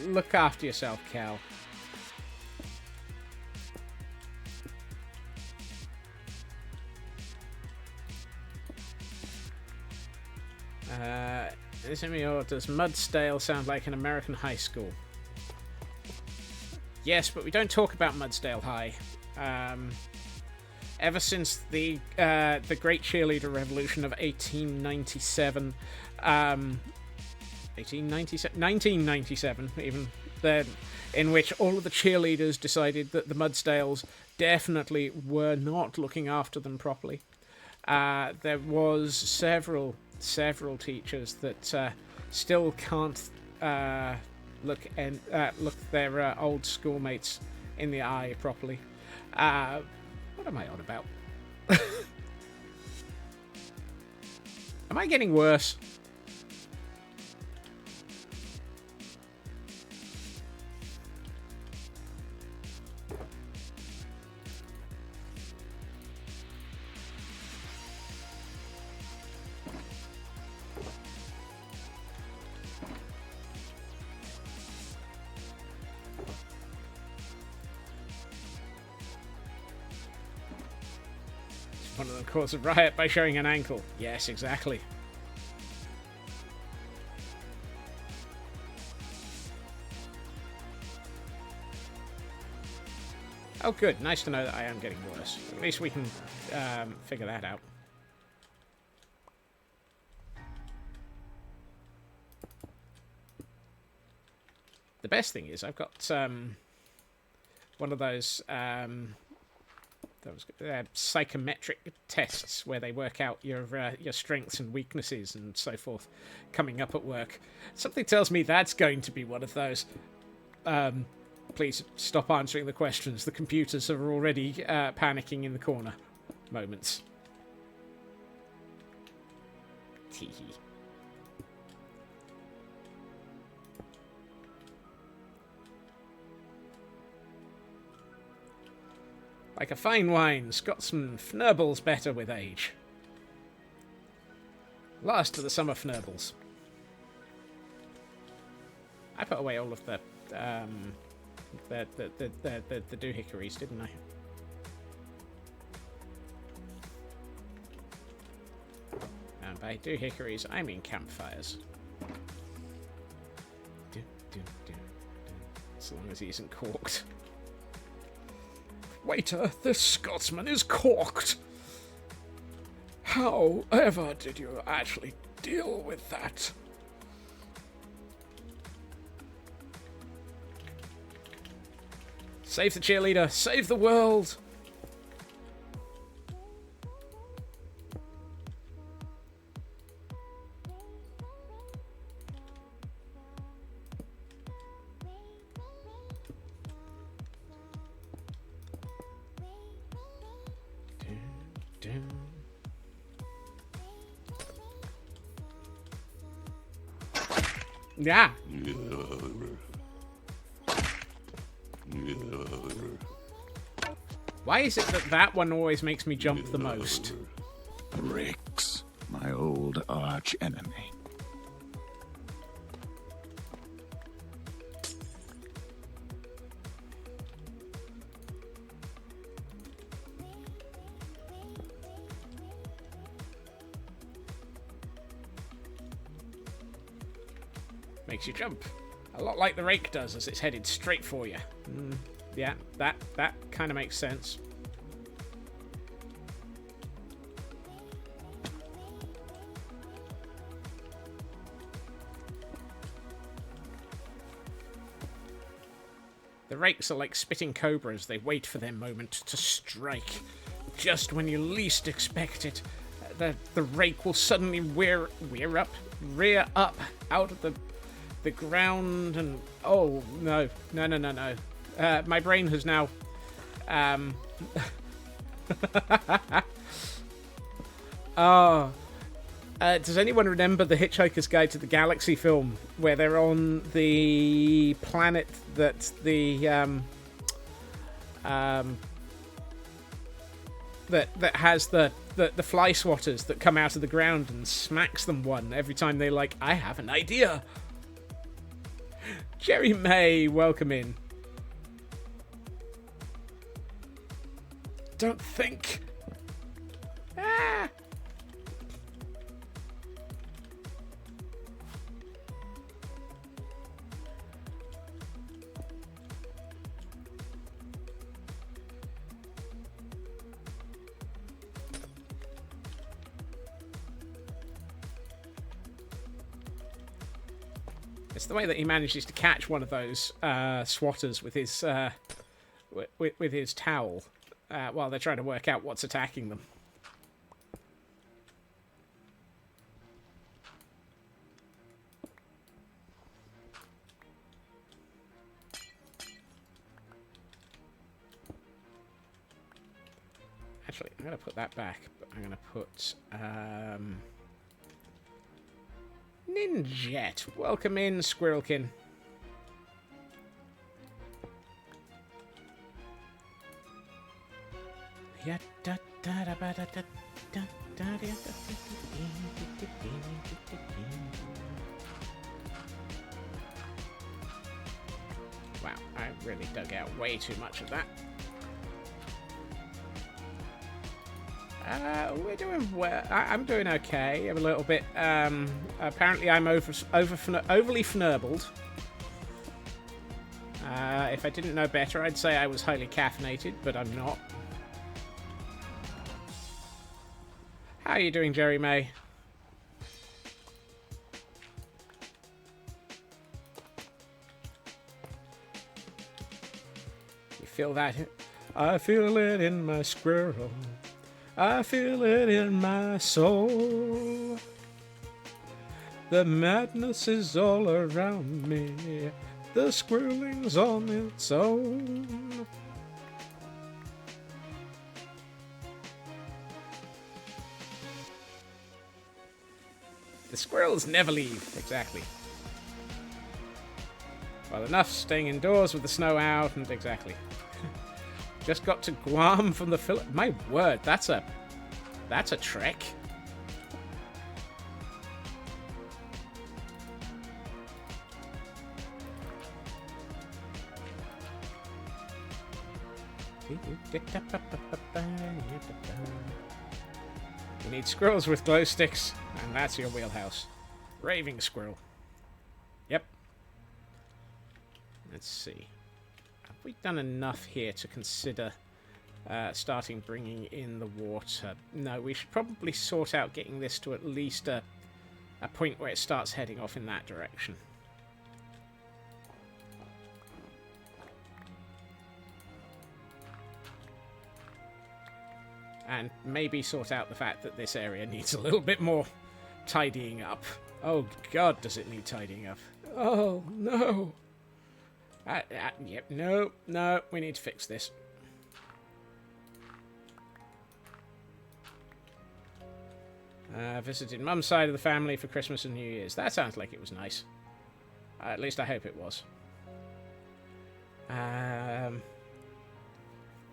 Look after yourself, Cal. Does Mudsdale sound like an American high school? Yes, but we don't talk about Mudsdale High. Ever since the Great Cheerleader Revolution of 1897, 1997 even, then, in which all of the cheerleaders decided that the Mudsdales definitely were not looking after them properly. There was several teachers that still can't look their old schoolmates in the eye properly. What am I on about? Am I getting worse? One of them caused a riot by showing an ankle. Yes, exactly. Oh, good. Nice to know that I am getting worse. At least we can figure that out. The best thing is I've got one of those psychometric tests where they work out your strengths and weaknesses and so forth coming up at work. Something tells me that's going to be one of those. Please stop answering the questions. The computers are already panicking in the corner moments. Teehee. Like a fine wine, Scotsman fnurbles better with age. Last of the summer fnurbles. I put away all of the doohickories, didn't I? And by doohickories, I mean campfires. As long as he isn't corked. Waiter, this Scotsman is corked. How ever did you actually deal with that? Save the cheerleader! Save the world! Yeah. Why is it that that one always makes me jump the most? Rix, my old arch enemy. Makes you jump. A lot like the rake does as it's headed straight for you. Yeah, that kind of makes sense. The rakes are like spitting cobras. They wait for their moment to strike. Just when you least expect it, the rake will suddenly rear up out of the ground and... Oh, no. No. My brain has now... does anyone remember the Hitchhiker's Guide to the Galaxy film where they're on the planet that the that has the fly swatters that come out of the ground and smacks them one every time they like, I have an idea. Jerry May, welcome in. Don't think. Ah. It's the way that he manages to catch one of those swatters with his with his towel while they're trying to work out what's attacking them. Actually, I'm going to put that back, but I'm going to put... Ninjet, welcome in, Squirrelkin. Wow, I really dug out way too much of that. We're doing well. I'm doing okay. I'm a little bit. Apparently, I'm overly fnurbled. If I didn't know better, I'd say I was highly caffeinated, but I'm not. How are you doing, Jerry May? You feel that? I feel it in my squirrel. I feel it in my soul. The madness is all around me. The squirreling's on its own. The squirrels never leave. Exactly. Well, enough staying indoors with the snow out and exactly. Just got to Guam from the Philippines. My word, that's a trek. You need squirrels with glow sticks, and that's your wheelhouse. Raving squirrel. Yep. Let's see. Have we done enough here to consider starting bringing in the water? No, we should probably sort out getting this to at least a point where it starts heading off in that direction. And maybe sort out the fact that this area needs a little bit more tidying up. Oh god, does it need tidying up. Oh, no. Yep, no, we need to fix this. Visited Mum's side of the family for Christmas and New Year's. That sounds like it was nice. At least I hope it was.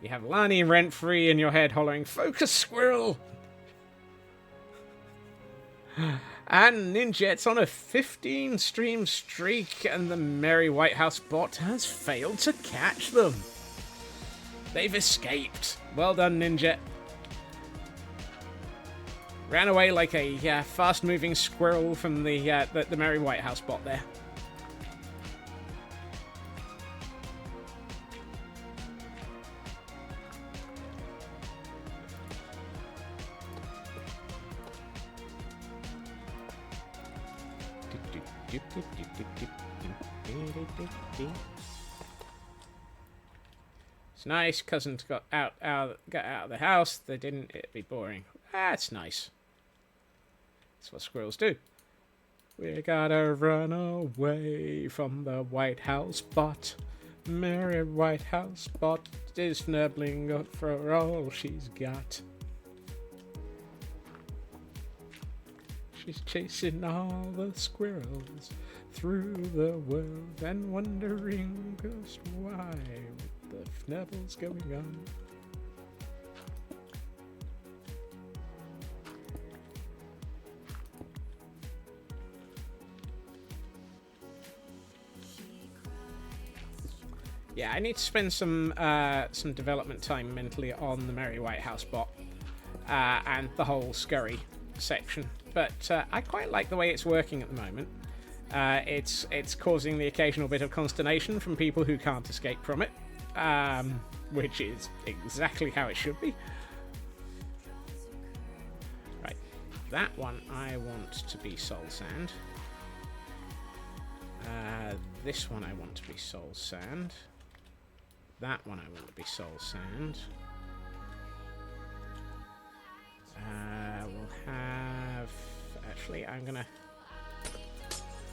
You have Lani rent-free in your head hollering, "Focus, squirrel!" And Ninjet's on a 15-stream streak, and the Merry White House bot has failed to catch them. They've escaped. Well done, Ninjet. Ran away like a fast-moving squirrel from the Merry White House bot there. It's nice. Cousins got out of the house. They didn't. It'd be boring. That's nice. That's what squirrels do. We gotta run away from the White House bot. Merry White House bot is nibbling up for all she's got. She's chasing all the squirrels through the world and wondering just why the fnubble's going on. Yeah, I need to spend some development time mentally on the Merry White House bot and the whole scurry section. But I quite like the way it's working at the moment. It's causing the occasional bit of consternation from people who can't escape from it, which is exactly how it should be. Right, that one I want to be Soul Sand. This one I want to be Soul Sand. That one I want to be Soul Sand. We'll have... Actually, I'm going to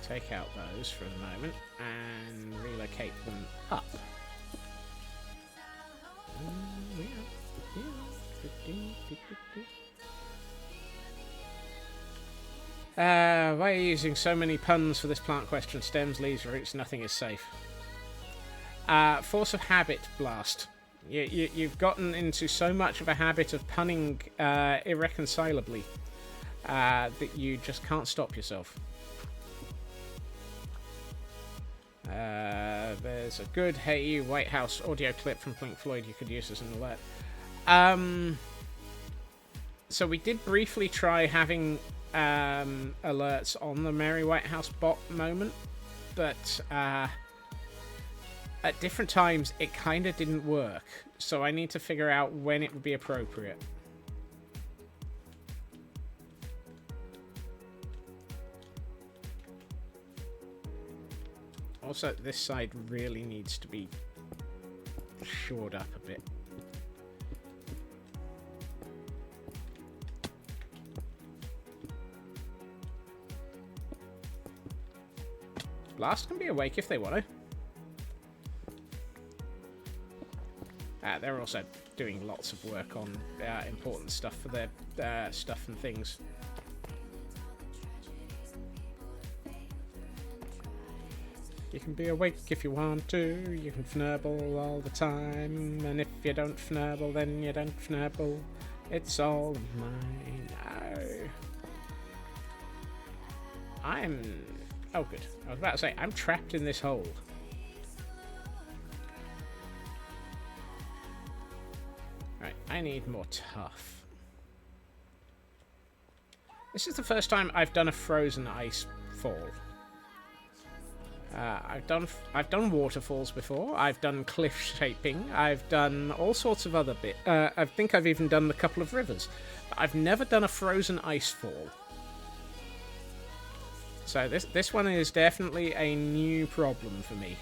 take out those for the moment and relocate them up. Why are you using so many puns for this plant question? Stems, leaves, roots, nothing is safe. Force of habit, Blast. You've gotten into so much of a habit of punning irreconcilably that you just can't stop yourself. There's a good Hey You White House audio clip from Pink Floyd you could use as an alert. So we did briefly try having alerts on the Mary Whitehouse bot moment, but at different times it kind of didn't work. So I need to figure out when it would be appropriate. Also, this side really needs to be shored up a bit. Blast can be awake if they want to. They're also doing lots of work on important stuff for their stuff and things. You can be awake if you want to, you can fnurble all the time, and if you don't fnurble, then you don't fnurble. It's all mine. Oh, good. I was about to say, I'm trapped in this hole. Right, I need more tough. This is the first time I've done a frozen ice fall. I've done waterfalls before. I've done cliff shaping. I've done all sorts of other bits. I think I've even done a couple of rivers. But I've never done a frozen ice fall. So this one is definitely a new problem for me.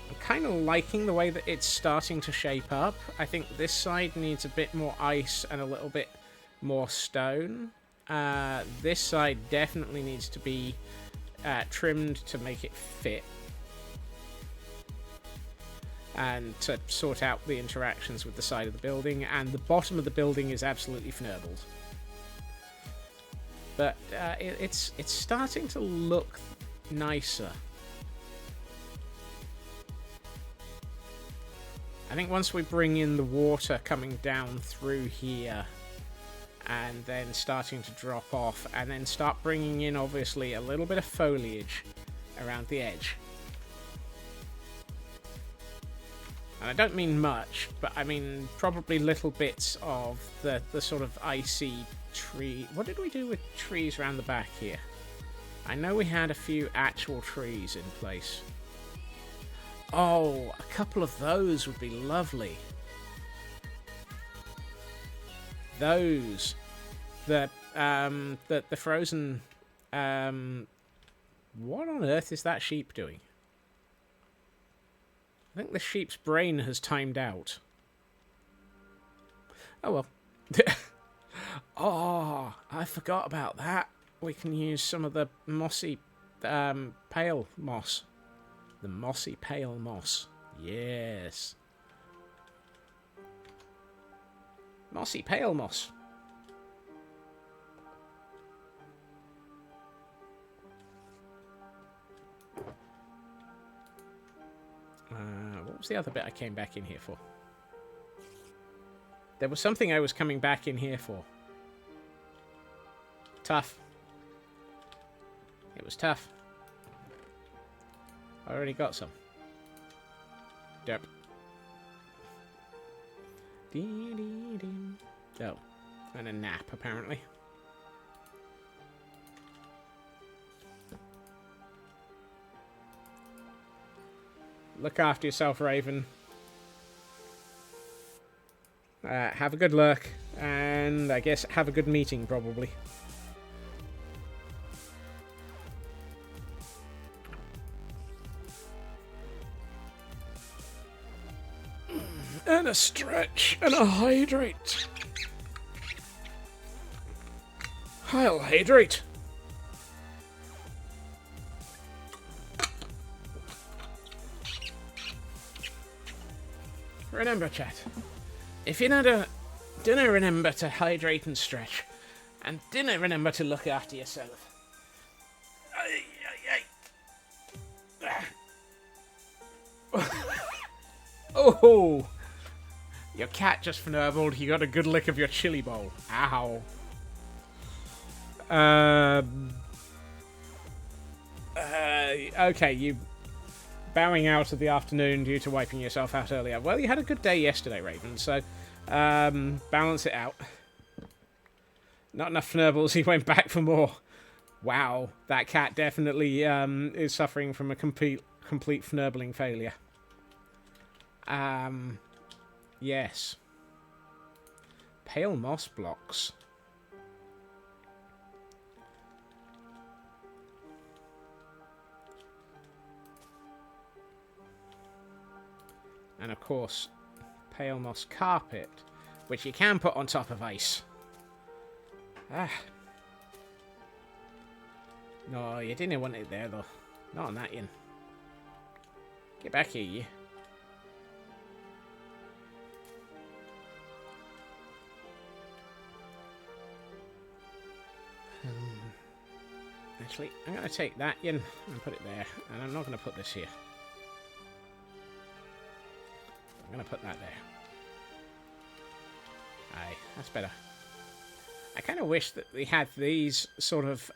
I'm kind of liking the way that it's starting to shape up. I think this side needs a bit more ice and a little bit more stone. This side definitely needs to be trimmed to make it fit. And to sort out the interactions with the side of the building. And the bottom of the building is absolutely fnurbled. But it's starting to look nicer. I think once we bring in the water coming down through here and then starting to drop off and then start bringing in obviously a little bit of foliage around the edge. And I don't mean much, but I mean probably little bits of the sort of icy tree. What did we do with trees around the back here? I know we had a few actual trees in place. Oh, a couple of those would be lovely. Those. The frozen... what on earth is that sheep doing? I think the sheep's brain has timed out. Oh well. Oh, I forgot about that. We can use some of the mossy pale moss. The mossy pale moss. Yes. Mossy pale moss. What was the other bit I came back in here for? There was something I was coming back in here for. Tough. It was tough. I already got some. Derp. Oh. And a nap, apparently. Look after yourself, Raven. Have a good lurk. And I guess have a good meeting, probably. And a stretch and a hydrate. I'll hydrate. Remember, chat. If you dinna remember to hydrate and stretch, and dinna remember to look after yourself. Oh! Your cat just fnurbled. He got a good lick of your chili bowl. Ow. Okay, you bowing out of the afternoon due to wiping yourself out earlier. Well, you had a good day yesterday, Raven, so balance it out. Not enough Fnurbles, he went back for more. Wow, that cat definitely is suffering from a complete Fnurbling failure. Yes. Pale moss blocks. And of course, pale moss carpet, which you can put on top of ice. No, you didn't want it there, though. Not on that, Ian. Get back here, you. Actually, I'm going to take that, Ian, and put it there. And I'm not going to put this here. I'm going to put that there. Aye, that's better. I kind of wish that we had these sort of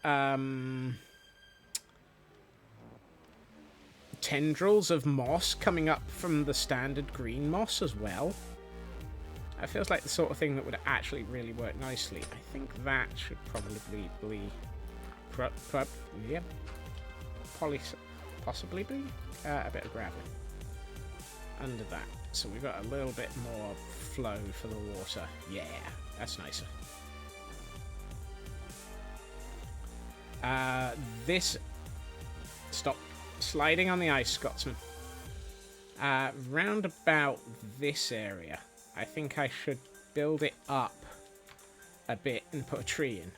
tendrils of moss coming up from the standard green moss as well. It feels like the sort of thing that would actually really work nicely. I think that should probably be... possibly be a bit of gravel under that. So we've got a little bit more flow for the water. Yeah, that's nicer. This... Stop sliding on the ice, Scotsman. Round about this area, I think I should build it up a bit and put a tree in.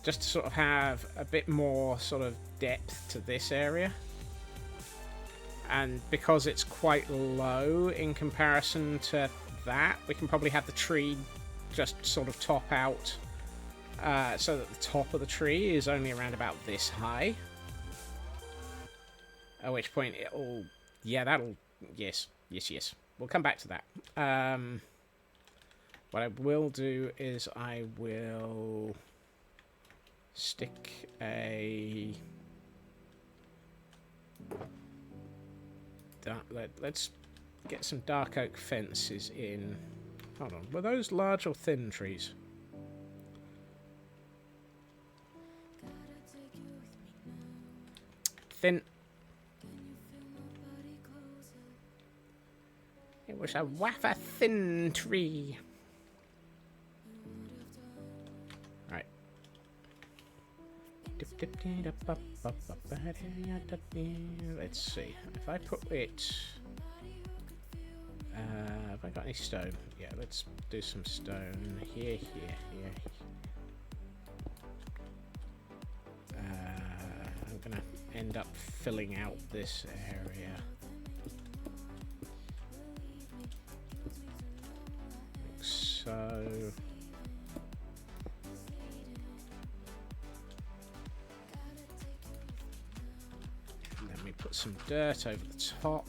Just to sort of have a bit more sort of depth to this area. And because it's quite low in comparison to that, we can probably have the tree just sort of top out so that the top of the tree is only around about this high. At which point it'll... Yeah, that'll... Yes. We'll come back to that. What I will do is I will stick a... Let's get some dark oak fences in. Hold on. Were those large or thin trees? Thin. It was a wafer thin tree. Right. Let's see. If I put it... have I got any stone? Yeah, let's do some stone here. I'm gonna end up filling out this area. Like so. Put some dirt over the top.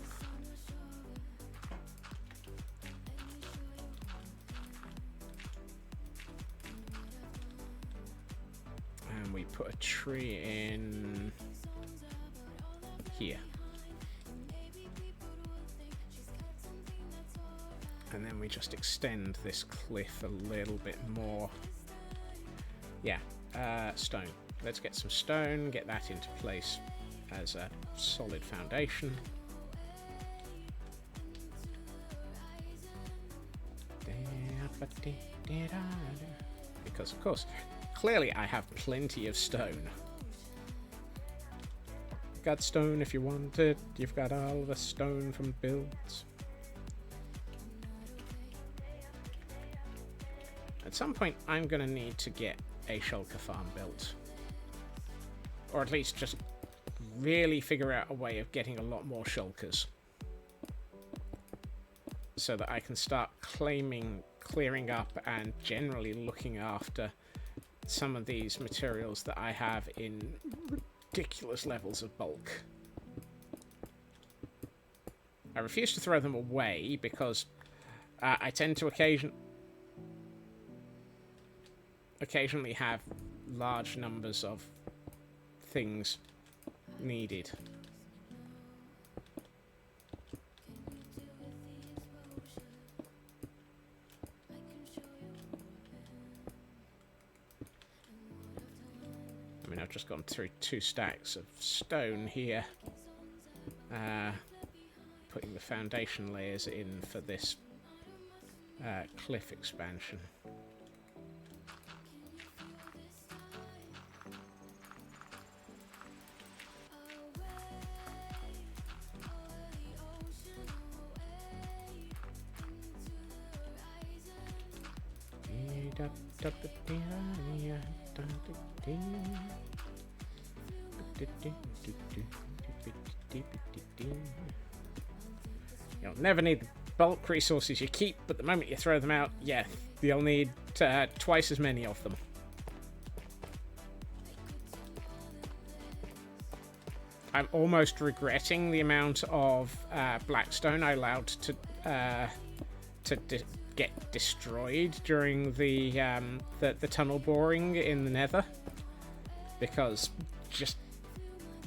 And we put a tree in here. And then we just extend this cliff a little bit more. Yeah, stone. Let's get some stone, get that into place as a solid foundation. Because of course, clearly I have plenty of stone. You've got stone if you want it. You've got all the stone from builds. At some point I'm going to need to get a shulker farm built. Or at least just really figure out a way of getting a lot more shulkers so that I can start clearing up and generally looking after some of these materials that I have in ridiculous levels of bulk. I refuse to throw them away because I tend to occasionally have large numbers of things needed. I mean, I've just gone through 2 stacks of stone here. Putting the foundation layers in for this cliff expansion. You'll never need the bulk resources you keep, but the moment you throw them out, yeah, you'll need twice as many of them. I'm almost regretting the amount of blackstone I allowed to get destroyed during the tunnel boring in the Nether, because just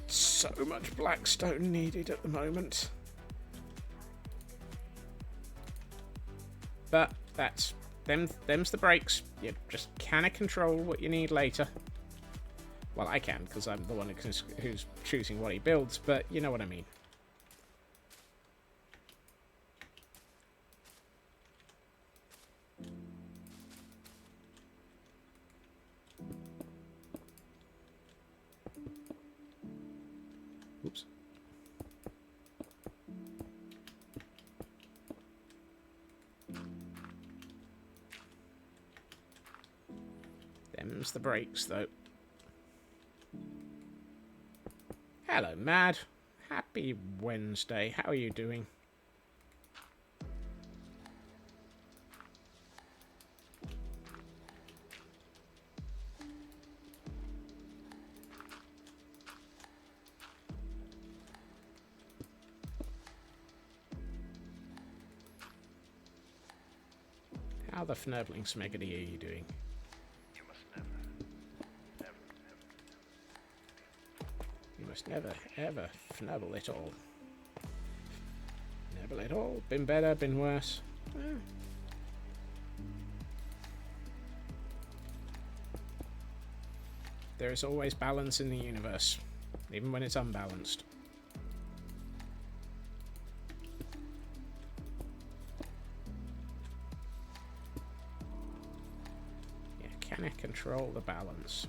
so much blackstone needed at the moment. But them's the breaks. You just cannot control what you need later. Well, I can, because I'm the one who's choosing what he builds, but you know what I mean. Oops. Them's the breaks, though. Hello, Mad. Happy Wednesday. How are you doing? How the fnurgling smeggedy are you doing? You must never, ever fnubble at all. Never at all. Been better, been worse. There is always balance in the universe, even when it's unbalanced. Yeah, can I control the balance?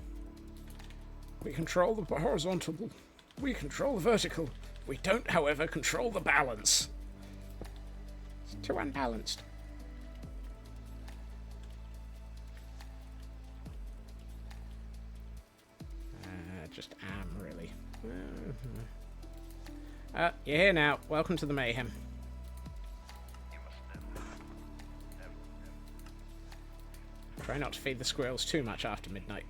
We control the horizontal. We control the vertical. We don't, however, control the balance. It's too unbalanced. Just am, really. You're here now. Welcome to the mayhem. Try not to feed the squirrels too much after midnight.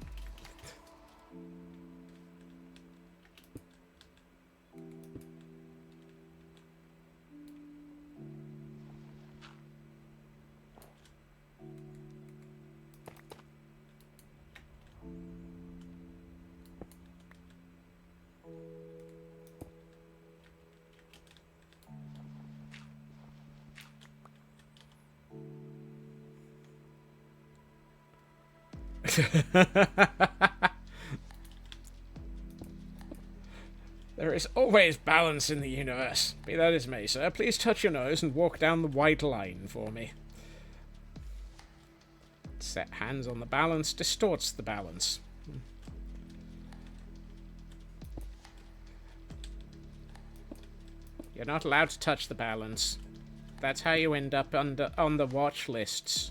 There is always balance in the universe. Be that as may, sir, please touch your nose and walk down the white line for me. Set hands on the balance distorts the balance. You're not allowed to touch the balance. That's how you end up on the watch lists.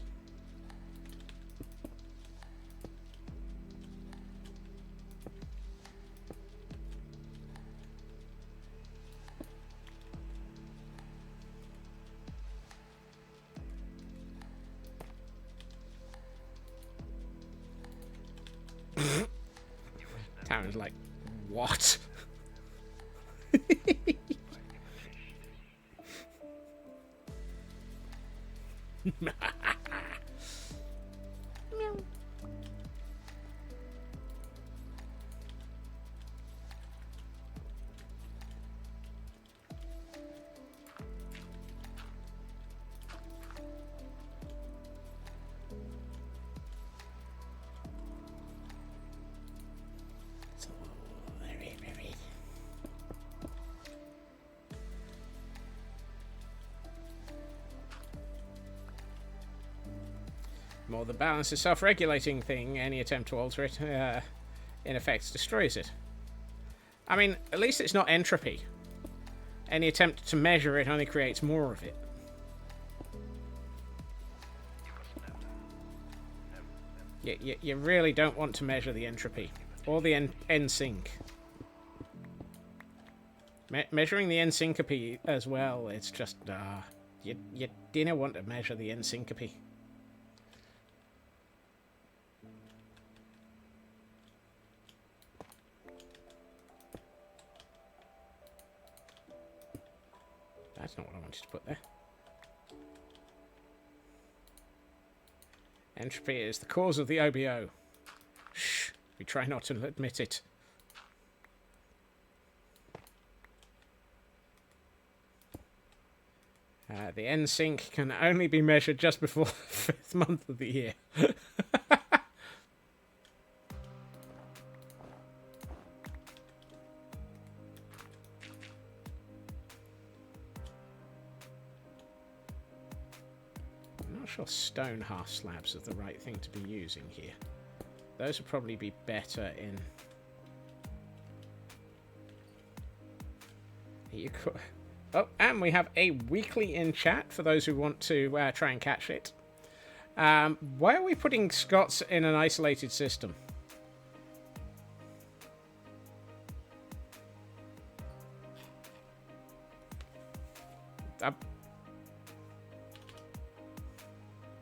Taryn's like, what? more the balance is self-regulating thing, any attempt to alter it, in effect, destroys it. I mean, at least it's not entropy. Any attempt to measure it only creates more of it. You really don't want to measure the entropy. Or the n-sync. Measuring the n-syncopy as well, it's just, you didn't want to measure the n-syncopy. That's not what I wanted to put there. Entropy is the cause of the OBO. Shh, we try not to admit it. The n-sync can only be measured just before the 5th month of the year. I'm not sure stone half slabs are the right thing to be using here. Those would probably be better in... Oh, and we have a weekly in chat for those who want to try and catch it. Why are we putting Scots in an isolated system?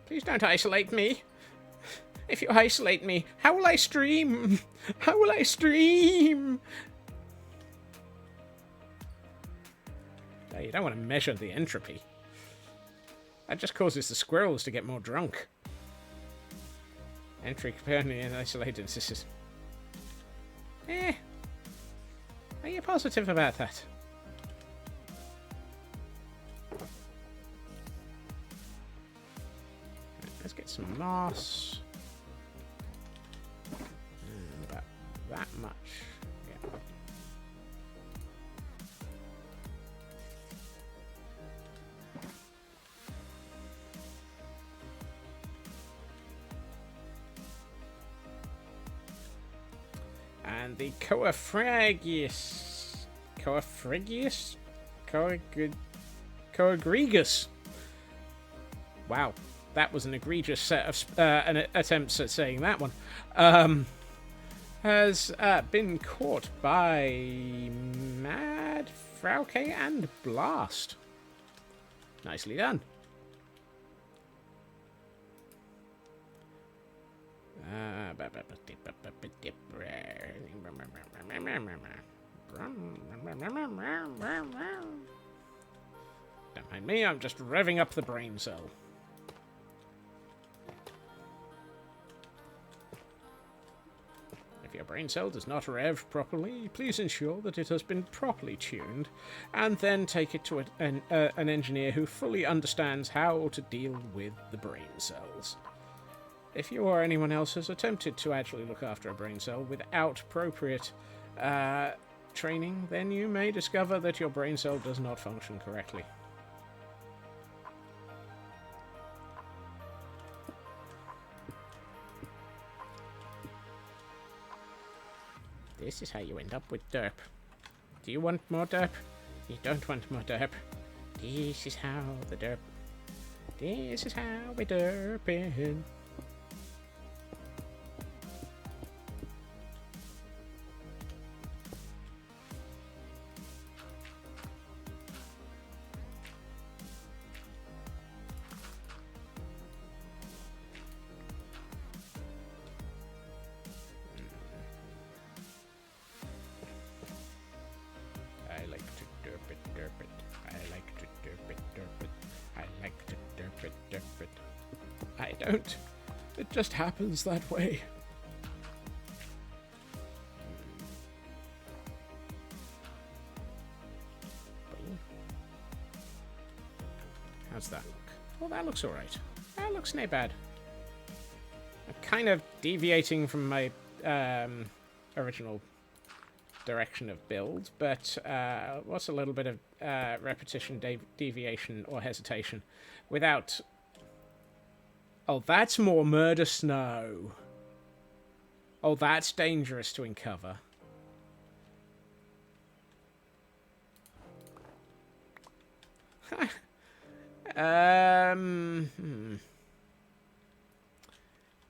Please don't isolate me. If you isolate me, how will I stream? How will I stream? You don't want to measure the entropy. That just causes the squirrels to get more drunk. Entropy only in isolated systems. Are you positive about that? Let's get some moss. About that much. Yeah. And the Coagregus. Wow, that was an egregious set of attempts at saying that one. Has been caught by Mad Frauke and Blast. Nicely done. Don't mind me, I'm just revving up the brain cell. If your brain cell does not rev properly, please ensure that it has been properly tuned, and then take it to an engineer who fully understands how to deal with the brain cells. If you or anyone else has attempted to actually look after a brain cell without appropriate training, then you may discover that your brain cell does not function correctly. This is how you end up with derp. Do you want more derp? You don't want more derp. This is how the derp... This is how we derp in. It just happens that way. How's that look? Well, that looks alright. That looks not bad. I'm kind of deviating from my original direction of build, but what's a little bit of repetition, deviation, or hesitation without Oh, that's more murder snow. Oh, that's dangerous to uncover.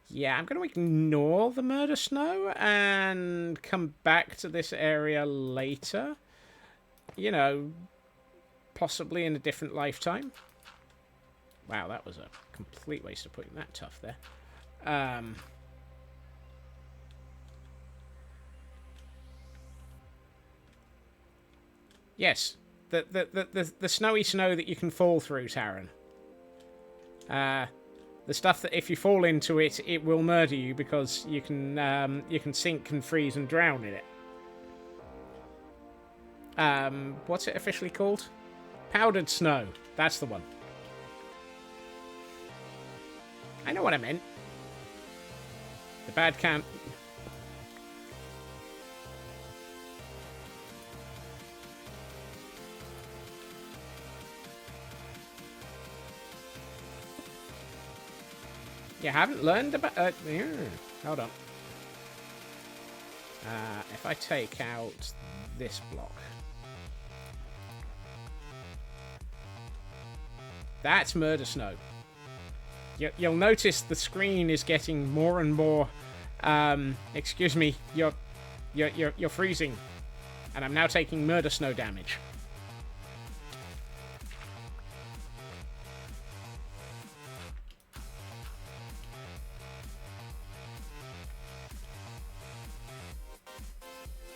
Yeah, I'm going to ignore the murder snow and come back to this area later. You know, possibly in a different lifetime. Wow, that was a complete waste of putting that tough there. Yes, the snowy snow that you can fall through, Taran. The stuff that if you fall into it, it will murder you because you can sink and freeze and drown in it. What's it officially called? Powdered snow. That's the one. I know what I meant. The bad can't... You haven't learned about... hold on. If I take out this block... That's murder snow. You'll notice the screen is getting more and more... excuse me, you're freezing. And I'm now taking murder snow damage.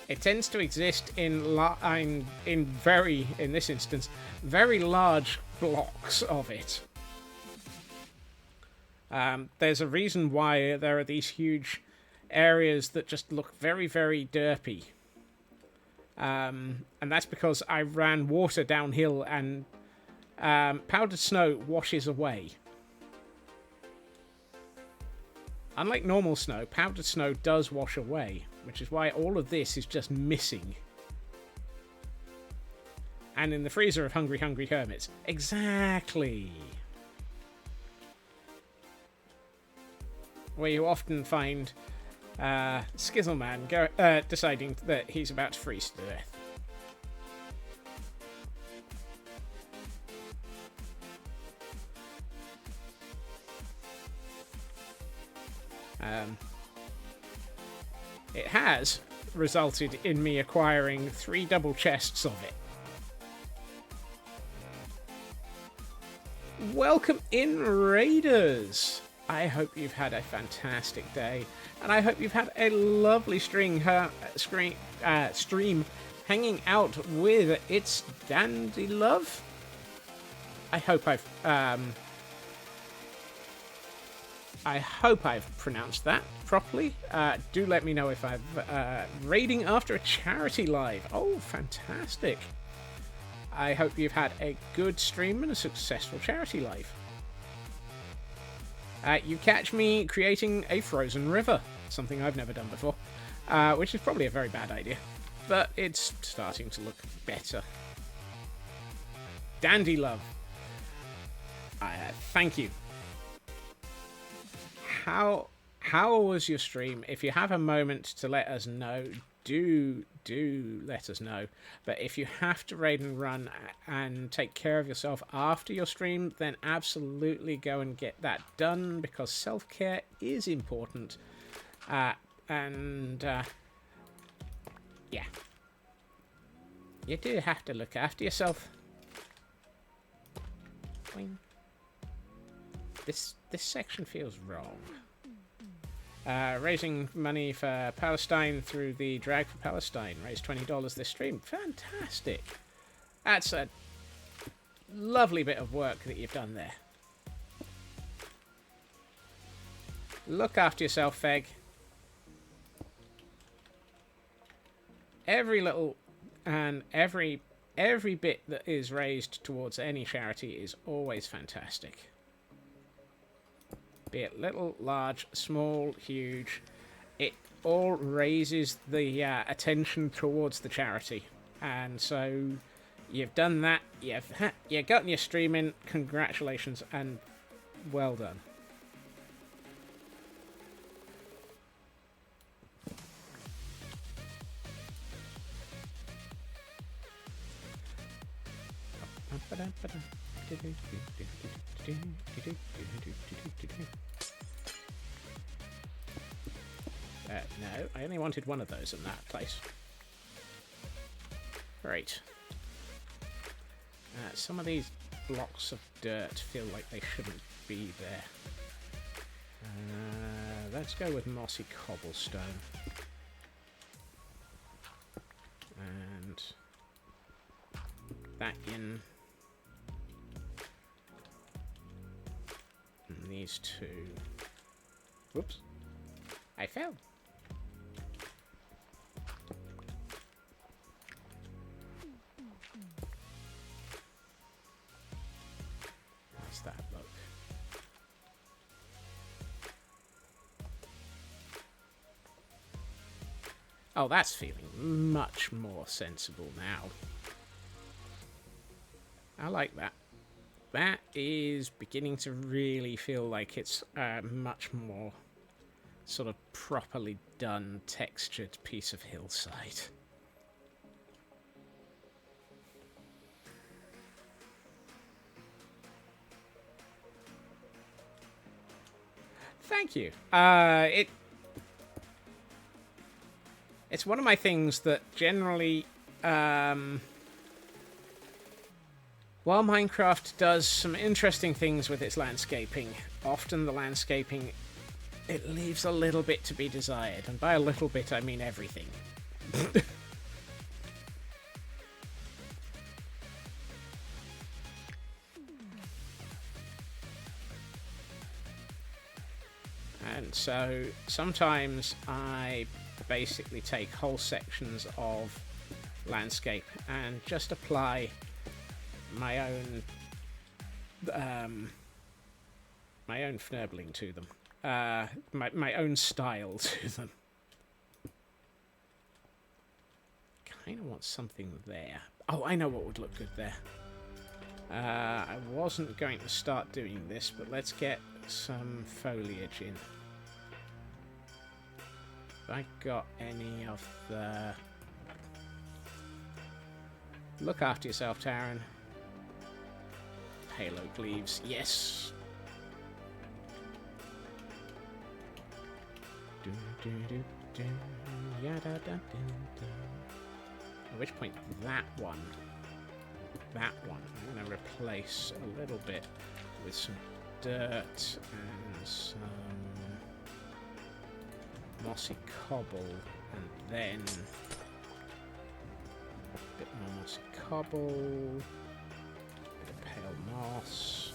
It tends to exist in this instance, very large blocks of it. There's a reason why there are these huge areas that just look very, very derpy. And that's because I ran water downhill and powdered snow washes away. Unlike normal snow, powdered snow does wash away, which is why all of this is just missing. And in the freezer of Hungry Hungry Hermits. Exactly. Where you often find Skizzleman deciding that he's about to freeze to death. It has resulted in me acquiring 3 double chests of it. Welcome in, Raiders! I hope you've had a fantastic day, and I hope you've had a lovely stream hanging out with It's Dandy Love. I hope I've pronounced that properly. Do let me know if I've raiding after a charity live. Oh, fantastic. I hope you've had a good stream and a successful charity live. You catch me creating a frozen river, something I've never done before, which is probably a very bad idea, but it's starting to look better. Dandy Love. Thank you. How was your stream? If you have a moment to let us know, do let us know. But if you have to raid and run and take care of yourself after your stream, then absolutely go and get that done, because self-care is important. Yeah. You do have to look after yourself. Boing. This section feels wrong. Raising money for Palestine through the Drag for Palestine. Raised $20 this stream. Fantastic. That's a lovely bit of work that you've done there. Look after yourself, Feg. Every little and every bit that is raised towards any charity is always fantastic. Be it little, large, small, huge, it all raises the attention towards the charity. And so you've done that, you've gotten your stream in, congratulations, and well done. No, I only wanted one of those in that place. Right. Some of these blocks of dirt feel like they shouldn't be there. Let's go with mossy cobblestone. And that in. And these two. Whoops. I fell. How's that look? Oh, that's feeling much more sensible now. I like that. That is beginning to really feel like it's a much more sort of properly done, textured piece of hillside. Thank you. It's one of my things that generally, while Minecraft does some interesting things with its landscaping, often the landscaping, it leaves a little bit to be desired. And by a little bit, I mean everything. And so sometimes I basically take whole sections of landscape and just apply my own fnurbling to them, my own style to them. Kind of want something there. Oh, I know what would look good there. I wasn't going to start doing this, but let's get some foliage in. Have I got any of the... Look after yourself, Taran. Halo Gleaves, yes! At which point, that one, I'm going to replace a little bit with some dirt and some mossy cobble, and then a bit more mossy cobble, a bit of pale moss,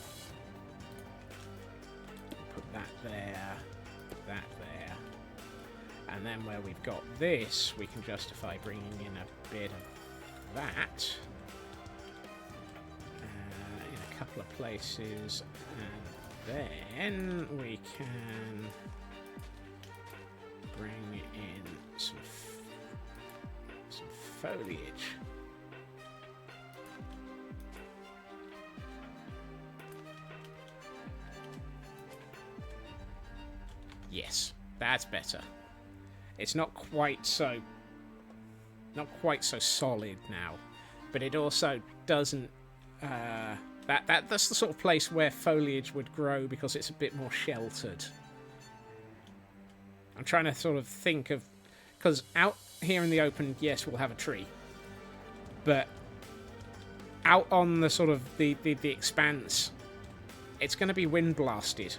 put that there, that there, and then where we've got this, we can justify bringing in a bit of that in a couple of places, and then we can bring in some foliage. Yes, that's better. It's not quite so solid now, but it also doesn't. That's the sort of place where foliage would grow because it's a bit more sheltered. I'm trying to sort of think of... Because out here in the open, yes, we'll have a tree. But out on the sort of the expanse, it's going to be wind blasted.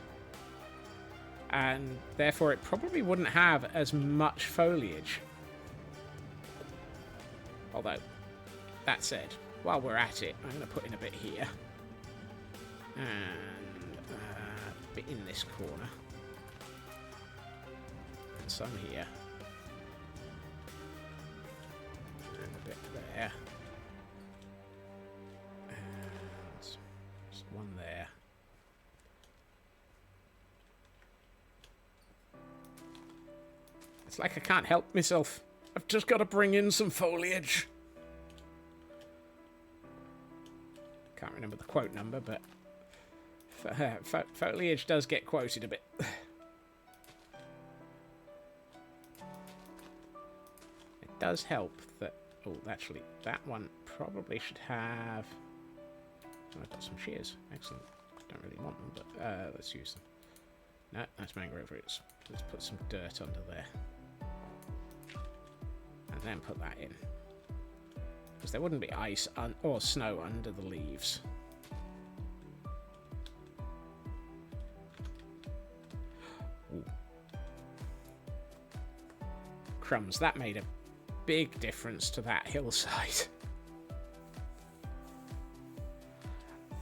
And therefore it probably wouldn't have as much foliage. Although, that said, while we're at it, I'm going to put in a bit here. And a bit in this corner. Some here. And a bit there. And just one there. It's like I can't help myself. I've just got to bring in some foliage. Can't remember the quote number, but foliage does get quoted a bit. Does help that... Oh, actually, that one probably should have I've got some shears. Excellent. Don't really want them, but let's use them. No, that's mangrove roots. Let's put some dirt under there. And then put that in. Because there wouldn't be ice or snow under the leaves. Ooh. Crumbs, that made a big difference to that hillside.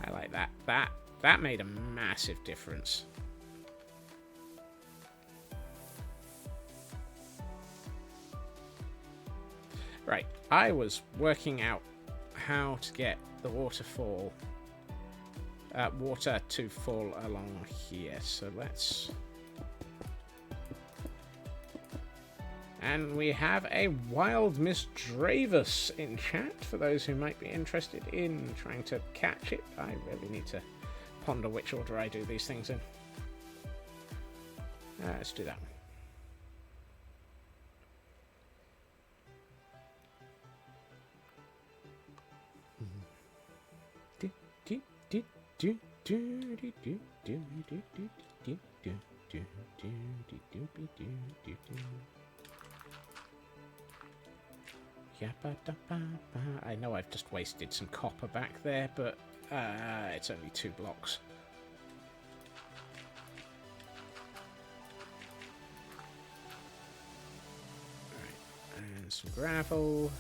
I like that. That made a massive difference. Right, I was working out how to get the water to fall along here. So let's... And we have a wild Misdravus in chat, for those who might be interested in trying to catch it. I really need to ponder which order I do these things in. Let's do that one. I know I've just wasted some copper back there, but it's only 2 blocks. Right, and some gravel.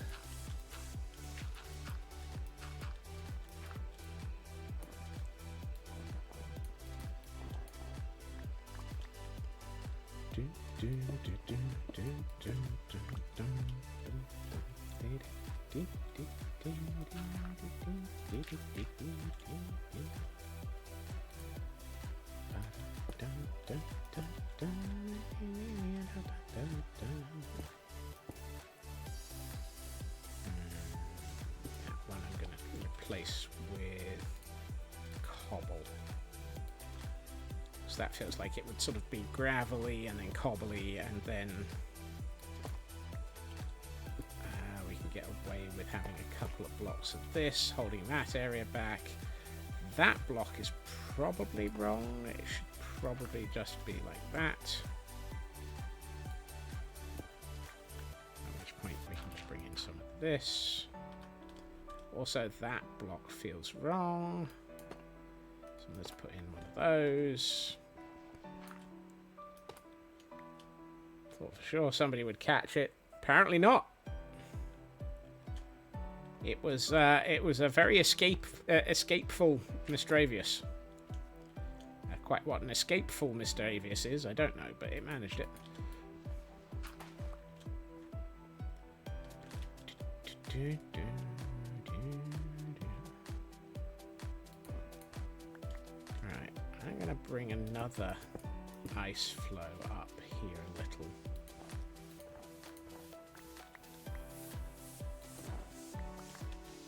That one I'm going to replace with cobble. So that feels like it would sort of be gravelly and then cobbly, and then we can get away with having a couple of blocks of this, holding that area back. That block is probably wrong. It should probably just be like that. At which point we can just bring in some of this. Also, that block feels wrong. So let's put in one of those. Thought for sure somebody would catch it. Apparently not. It was a very escapeful Misdravus. Quite what an escapeful Misdravus is, I don't know, but it managed it. Right, I'm gonna bring another ice flow up here a little.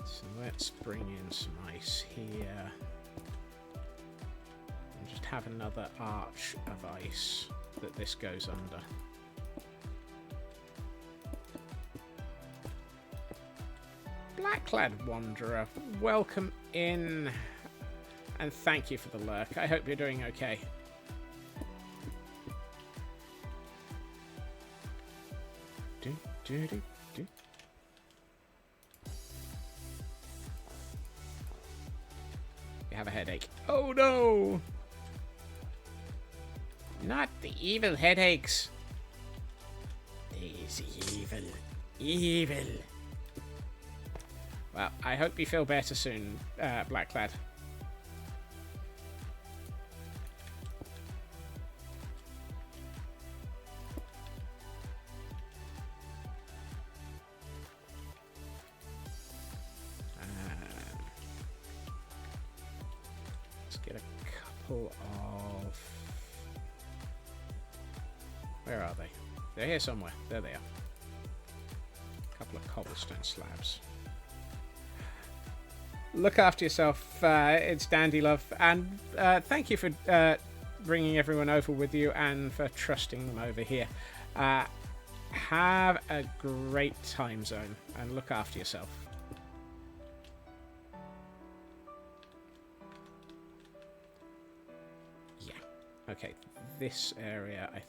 So let's bring in some ice here. And just have another arch of ice that this goes under. Blackclad Wanderer, welcome in. And thank you for the lurk. I hope you're doing okay. You have a headache. Oh no! Not the evil headaches. These evil. Well, I hope you feel better soon, Blackclad. Let's get a couple of... Where are they? They're here somewhere. There they are. A couple of cobblestone slabs. Look after yourself. It's Dandy Love, and thank you for bringing everyone over with you and for trusting them over here. Have a great time zone and look after yourself. Okay, this area, I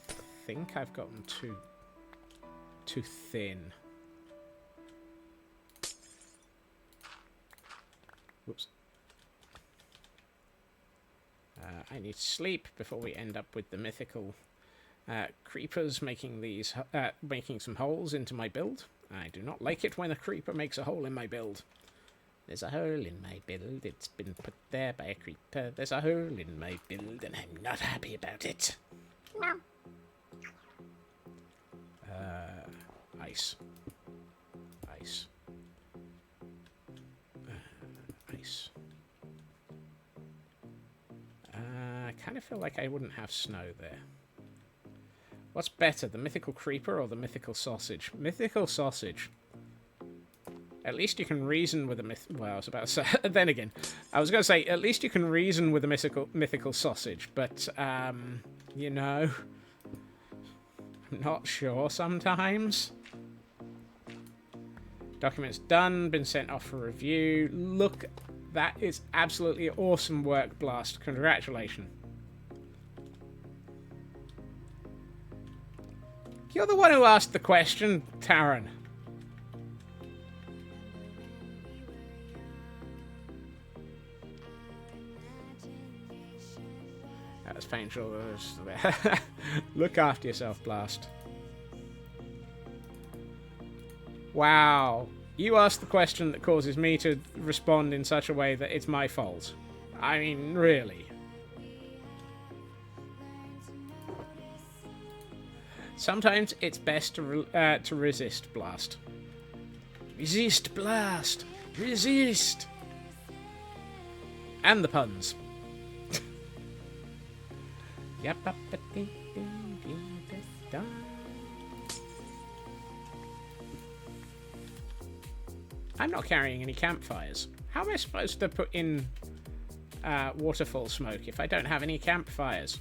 think I've gotten too thin. Whoops. I need to sleep before we end up with the mythical creepers making some holes into my build. I do not like it when a creeper makes a hole in my build. There's a hole in my build. It's been put there by a creeper. There's a hole in my build, and I'm not happy about it. Ice. Ice. Ice. I kind of feel like I wouldn't have snow there. What's better, the mythical creeper or the mythical sausage? Mythical sausage. At least you can reason with a well, I was about to say... then again, I was going to say, at least you can reason with a mythical sausage, but, you know... I'm not sure sometimes. Documents done, been sent off for review. Look, that is absolutely awesome work, Blast. Congratulations. You're the one who asked the question, Taran. That was painful. Look after yourself, Blast. Wow. You asked the question that causes me to respond in such a way that it's my fault. I mean, really. Sometimes it's best to resist, Blast. Resist, Blast! Resist! And the puns. I'm not carrying any campfires. How am I supposed to put in waterfall smoke if I don't have any campfires?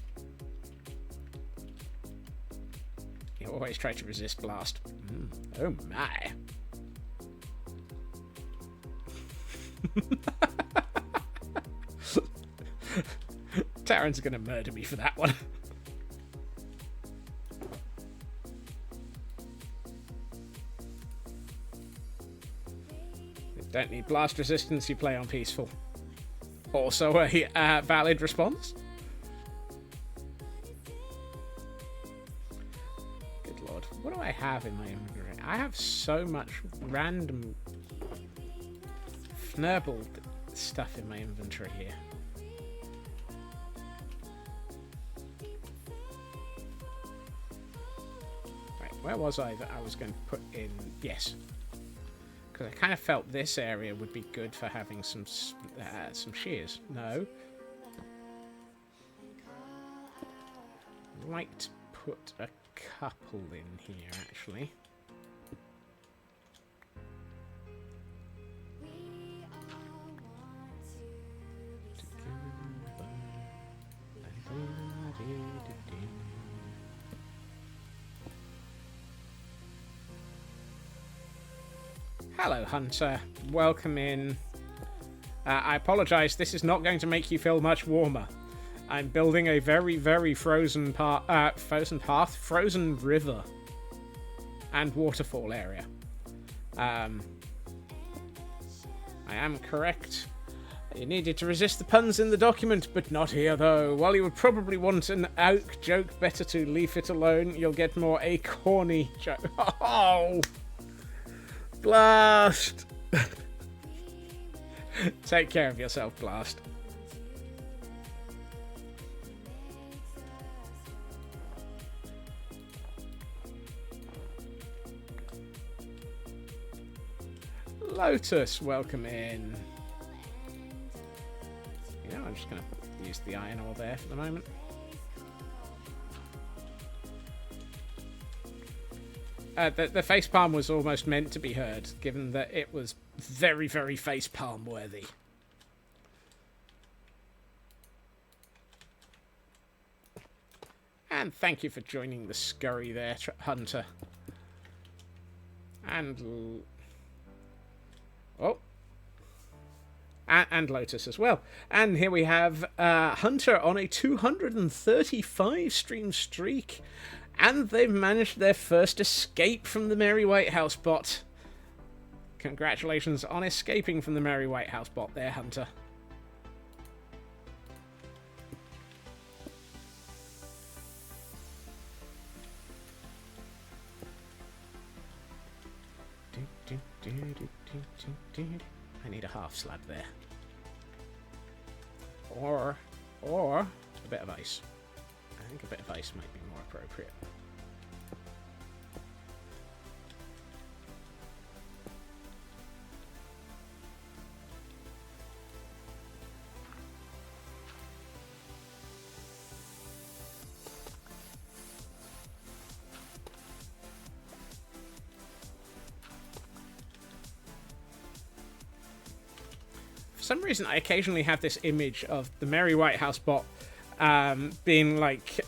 You always try to resist Blast. Oh my. Taran's gonna murder me for that one. Don't need blast resistance, you play on peaceful. Also a valid response. Good lord. What do I have in my inventory? I have so much random fnurbled stuff in my inventory here. Right, where was I that I was going to put in? Yes. Because I kind of felt this area would be good for having some shears. No. I'd like to put a couple in here, actually. Hello, Hunter. Welcome in. I apologize, this is not going to make you feel much warmer. I'm building a very, very frozen river and waterfall area. I am correct. You needed to resist the puns in the document, but not here, though. While you would probably want an oak joke, better to leave it alone. You'll get more acorny joke. Oh! Blast! Take care of yourself, Blast. Lotus, welcome in. You know, I'm just going to use the iron ore there for the moment. The facepalm was almost meant to be heard, given that it was very, very facepalm worthy. And thank you for joining the scurry there, Hunter. And... oh. And Lotus as well. And here we have Hunter on a 235 stream streak. And they've managed their first escape from the Merry White House bot. Congratulations on escaping from the Merry White House bot there, Hunter. I need a half slab there. Or a bit of ice. I think a bit of ice might be more appropriate. For some reason, I occasionally have this image of the Merry White House bot being like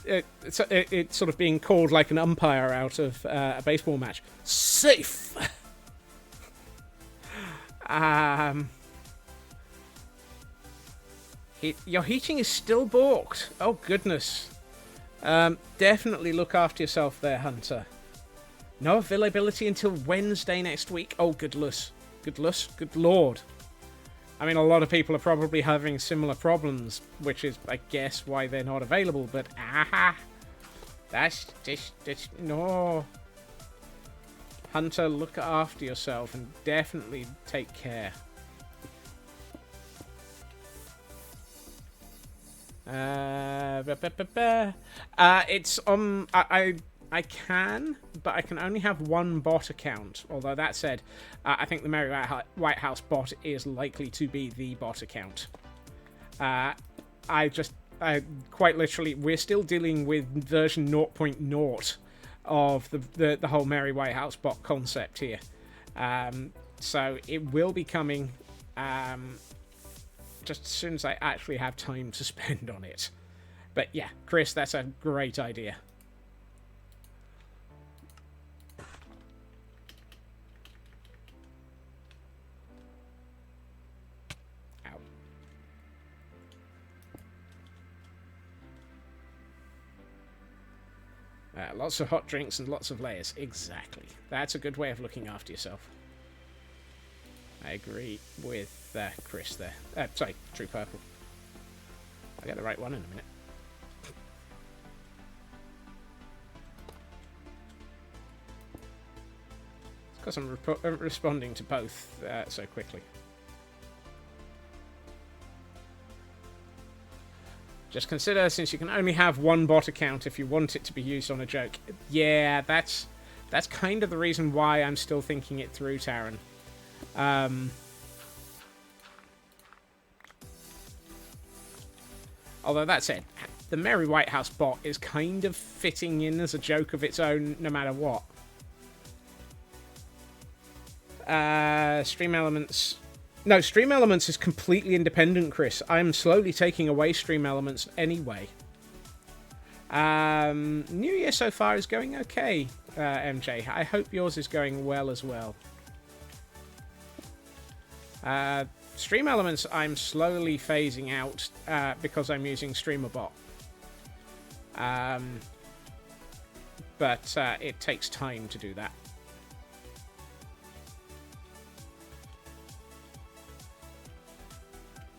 it's sort of being called like an umpire out of a baseball match. Safe. Your heating is still balked. Oh goodness. Definitely look after yourself there, Hunter. No availability until Wednesday next week. Oh, good lord. I mean, a lot of people are probably having similar problems, which is, I guess, why they're not available, but that's no. Hunter, look after yourself and definitely take care. It's on. I can, but I can only have one bot account. Although that said, I think the Merry White House bot is likely to be the bot account. Quite literally, we're still dealing with version 0.0 of the whole Merry White House bot concept here. So it will be coming just as soon as I actually have time to spend on it. But yeah, Chris, that's a great idea. Lots of hot drinks and lots of layers. Exactly. That's a good way of looking after yourself. I agree with Chris there. Sorry, True Purple. I'll get the right one in a minute. It's because I'm responding to both so quickly. Just consider, since you can only have one bot account if you want it to be used on a joke. Yeah, that's kind of the reason why I'm still thinking it through, Taran. Although that said, the Merry White House bot is kind of fitting in as a joke of its own, no matter what. Stream Elements... No, Stream Elements is completely independent, Chris. I'm slowly taking away Stream Elements anyway. New Year so far is going okay, MJ. I hope yours is going well as well. Stream Elements I'm slowly phasing out because I'm using StreamerBot. But it takes time to do that.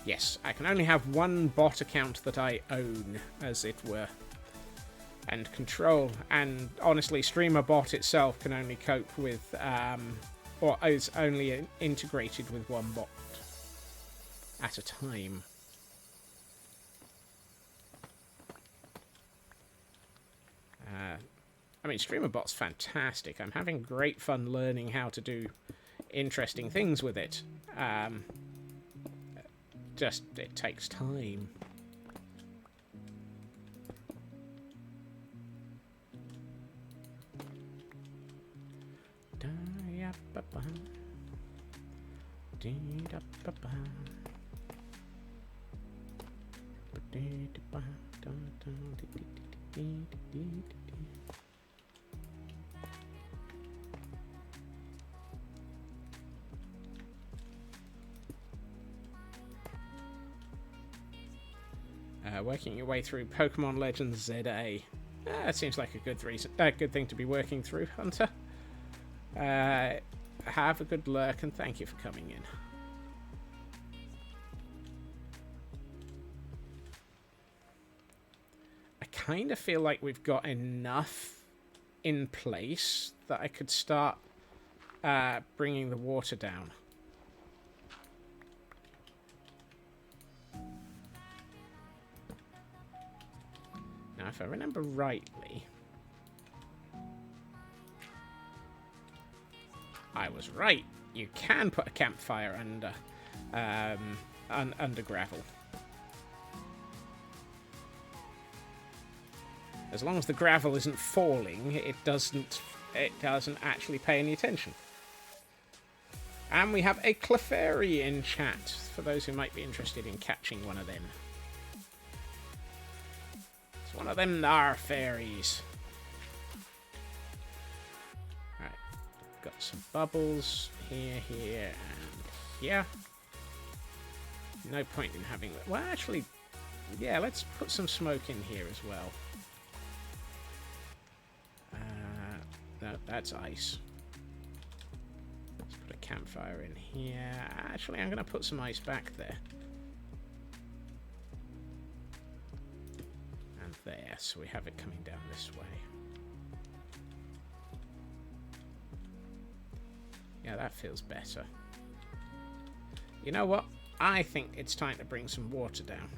Yes, I can only have one bot account that I own, as it were, and control. And honestly, StreamerBot itself can only cope with, or is only integrated with one bot at a time. I mean, StreamerBot's fantastic. I'm having great fun learning how to do interesting things with it. Just, it takes time. Working your way through Pokemon Legends ZA. That seems like a good thing to be working through, Hunter. Have a good lurk, and thank you for coming in. I kind of feel like we've got enough in place that I could start bringing the water down. Now, if I remember rightly, I was right. You can put a campfire under gravel. As long as the gravel isn't falling, it doesn't actually pay any attention. And we have a Clefairy in chat, for those who might be interested in catching one of them. It's one of them there fairies. Right, got some bubbles here, and here. No point in having... Well, actually, yeah, let's put some smoke in here as well. No, that's ice. Let's put a campfire in here. Actually, I'm going to put some ice back there. And there, so we have it coming down this way. Yeah, that feels better. You know what? I think it's time to bring some water down.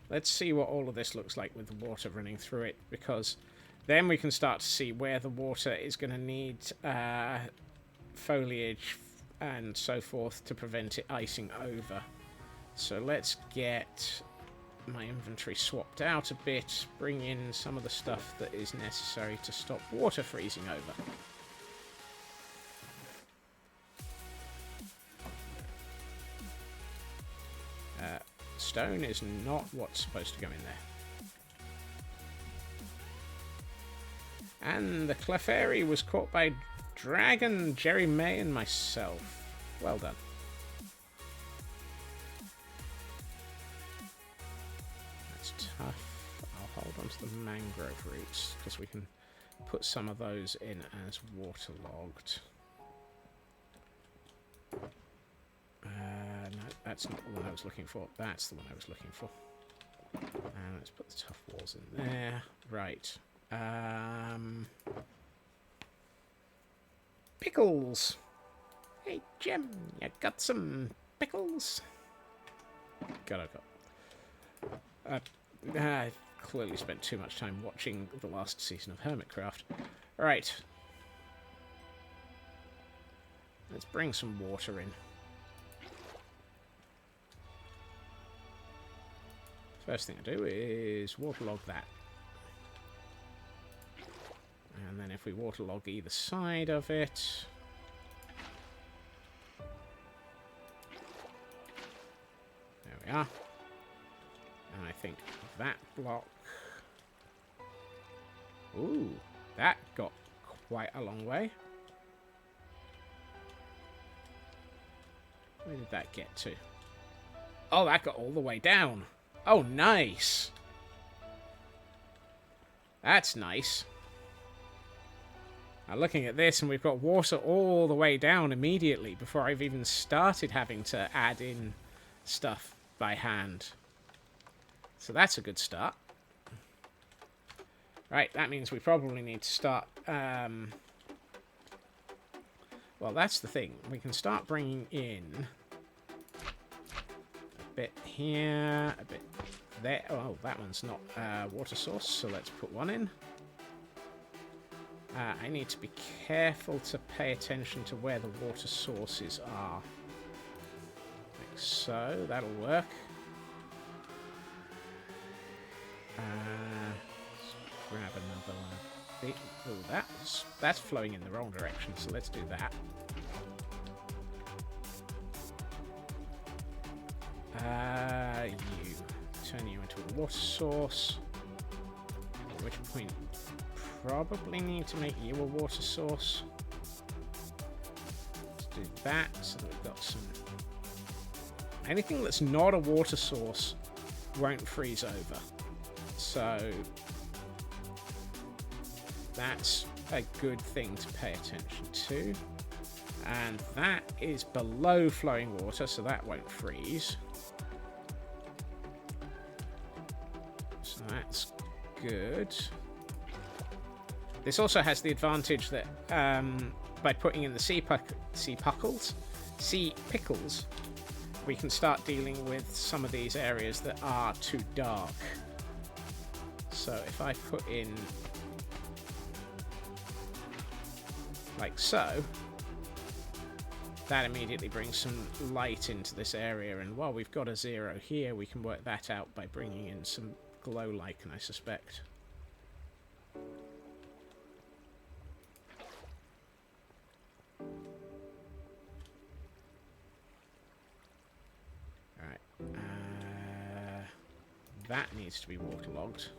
Let's see what all of this looks like with the water running through it, because then we can start to see where the water is going to need foliage and so forth to prevent it icing over. So let's get my inventory swapped out a bit, bring in some of the stuff that is necessary to stop water freezing over. Stone is not what's supposed to go in there. And the Clefairy was caught by Dragon, Jerry May, and myself. Well done. That's tough. I'll hold on to the mangrove roots, because we can put some of those in as waterlogged. No, that's not the one I was looking for. That's the one I was looking for. And let's put the tough walls in there. Right. Pickles. Hey, Jim, you got some pickles? I clearly spent too much time watching the last season of Hermitcraft. Right. Let's bring some water in. First thing I do is waterlog that. And then if we waterlog either side of it... There we are. And I think that block... Ooh, that got quite a long way. Where did that get to? Oh, that got all the way down. Oh, nice. That's nice. Now, looking at this, and we've got water all the way down immediately before I've even started having to add in stuff by hand. So that's a good start. Right, that means we probably need to start... Well, that's the thing. We can start bringing in... bit here, a bit there. Oh, that one's not water source, so let's put one in. I need to be careful to pay attention to where the water sources are. Like so, that'll work. Let's grab another bit. Oh, that's flowing in the wrong direction, so let's do that. You turn you into a water source, at which point probably need to make you a water source. Let's do that so that we've got some anything that's not a water source won't freeze over. So that's a good thing to pay attention to. And that is below flowing water, so that won't freeze. So that's good. This also has the advantage that by putting in the sea pickles, we can start dealing with some of these areas that are too dark. So if I put in like so, that immediately brings some light into this area, and while we've got a 0 here, we can work that out by bringing in some glow lichen, I suspect. Alright, that needs to be waterlogged.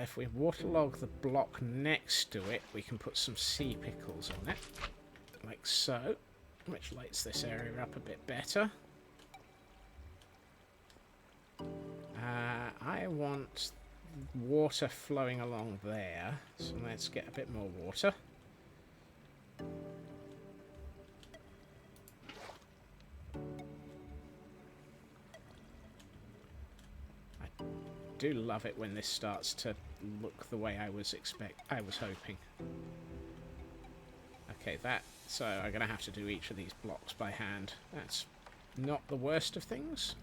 If we waterlog the block next to it, we can put some sea pickles on it, like so, which lights this area up a bit better. I want water flowing along there, so let's get a bit more water. I do love it when this starts to look the way I was hoping. Okay, so I'm gonna have to do each of these blocks by hand. That's not the worst of things,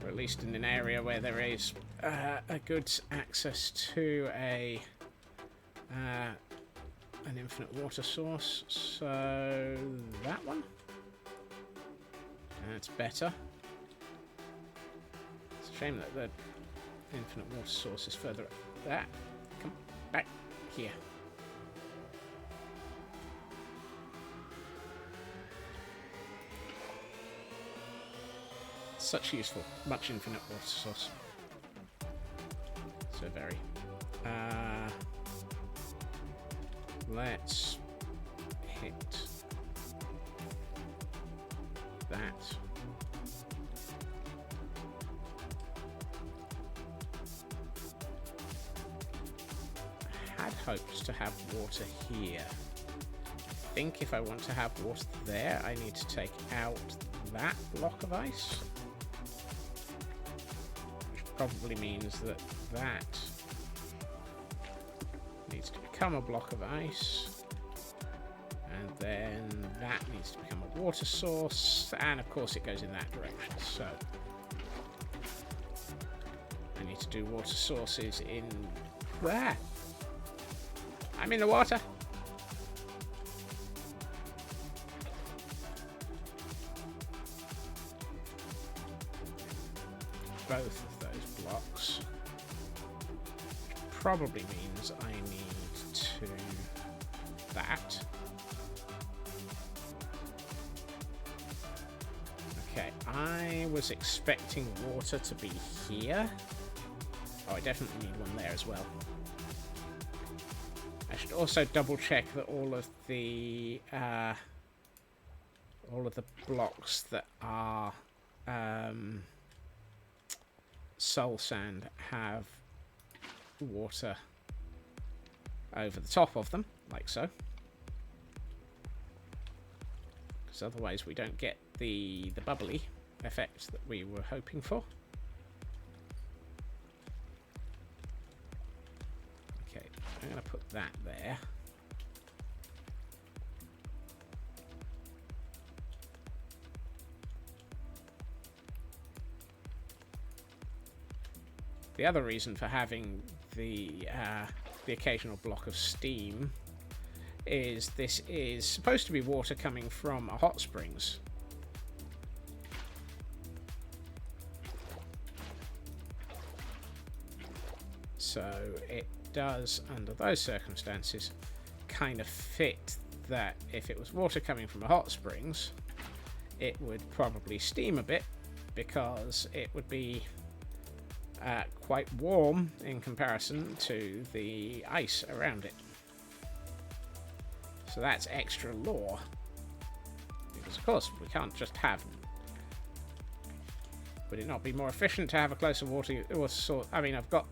or at least in an area where there is a good access to an infinite water source. So that one, that's better. Shame that the infinite water source is further up. That, come back here. Such useful, much infinite water source. So very. Let's hit that. Hopes to have water here. I think if I want to have water there, I need to take out that block of ice, which probably means that that needs to become a block of ice, and then that needs to become a water source, and of course it goes in that direction. So I need to do water sources in there. I'm in the water. Both of those blocks. Probably means I need to that. Okay, I was expecting water to be here. Oh, I definitely need one there as well. I should also double check that all of the blocks that are soul sand have water over the top of them, like so. Because otherwise we don't get the bubbly effect that we were hoping for. I'm going to put that there. The other reason for having the occasional block of steam is this is supposed to be water coming from a hot springs. So it does, under those circumstances, kind of fit that if it was water coming from a hot springs, it would probably steam a bit because it would be quite warm in comparison to the ice around it. So that's extra law. Because of course we can't just have... Would it not be more efficient to have a closer water source? I mean, I've got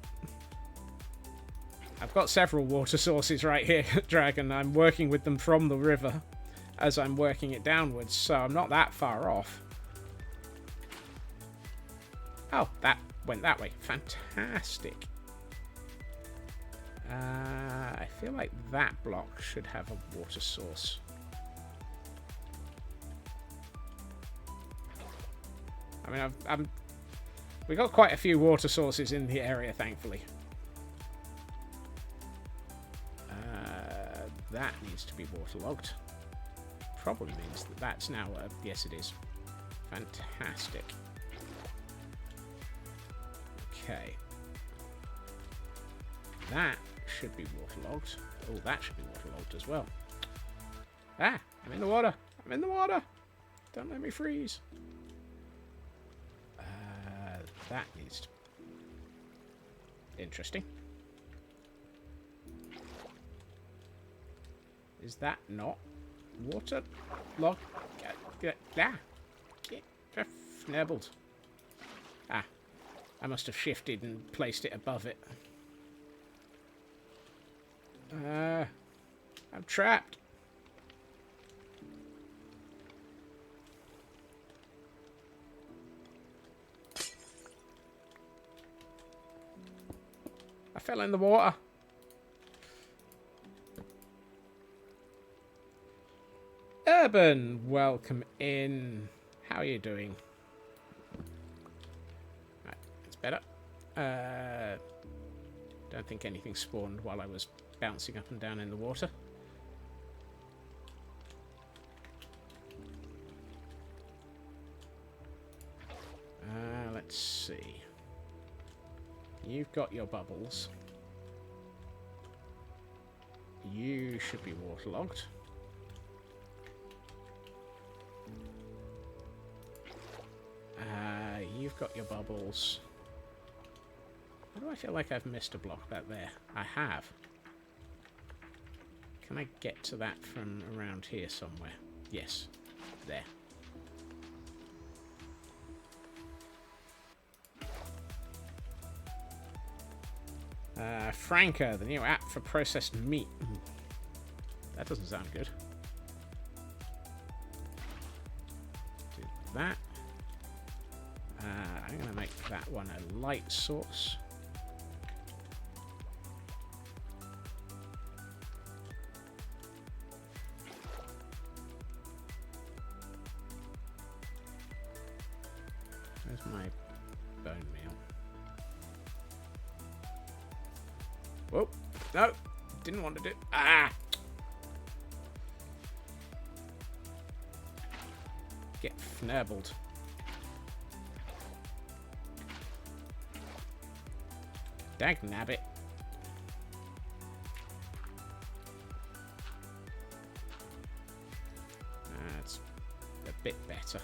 several water sources right here at Dragon. I'm working with them from the river as I'm working it downwards, so I'm not that far off. Oh, that went that way. Fantastic. I feel like that block should have a water source. I mean, we got quite a few water sources in the area, thankfully. That needs to be waterlogged. Probably means that that's now yes, it is. Fantastic. Okay. That should be waterlogged. Oh, that should be waterlogged as well. Ah, I'm in the water. I'm in the water. Don't let me freeze. That needs to... Interesting. Is that not water log? Fnibbled. Ah, I must have shifted and placed it above it. I'm trapped. I fell in the water. Urban, welcome in. How are you doing? Right, it's better. Don't think anything spawned while I was bouncing up and down in the water. Let's see. You've got your bubbles. You should be waterlogged. You've got your bubbles. Why do I feel like I've missed a block back there? I have. Can I get to that from around here somewhere? Yes. There. Franca, the new app for processed meat. That doesn't sound good. Do that. I'm going to make that one a light source. Where's my bone meal? Whoa, no, didn't want to do. Ah! Get fnibbled. Dag nabbit. That's a bit better.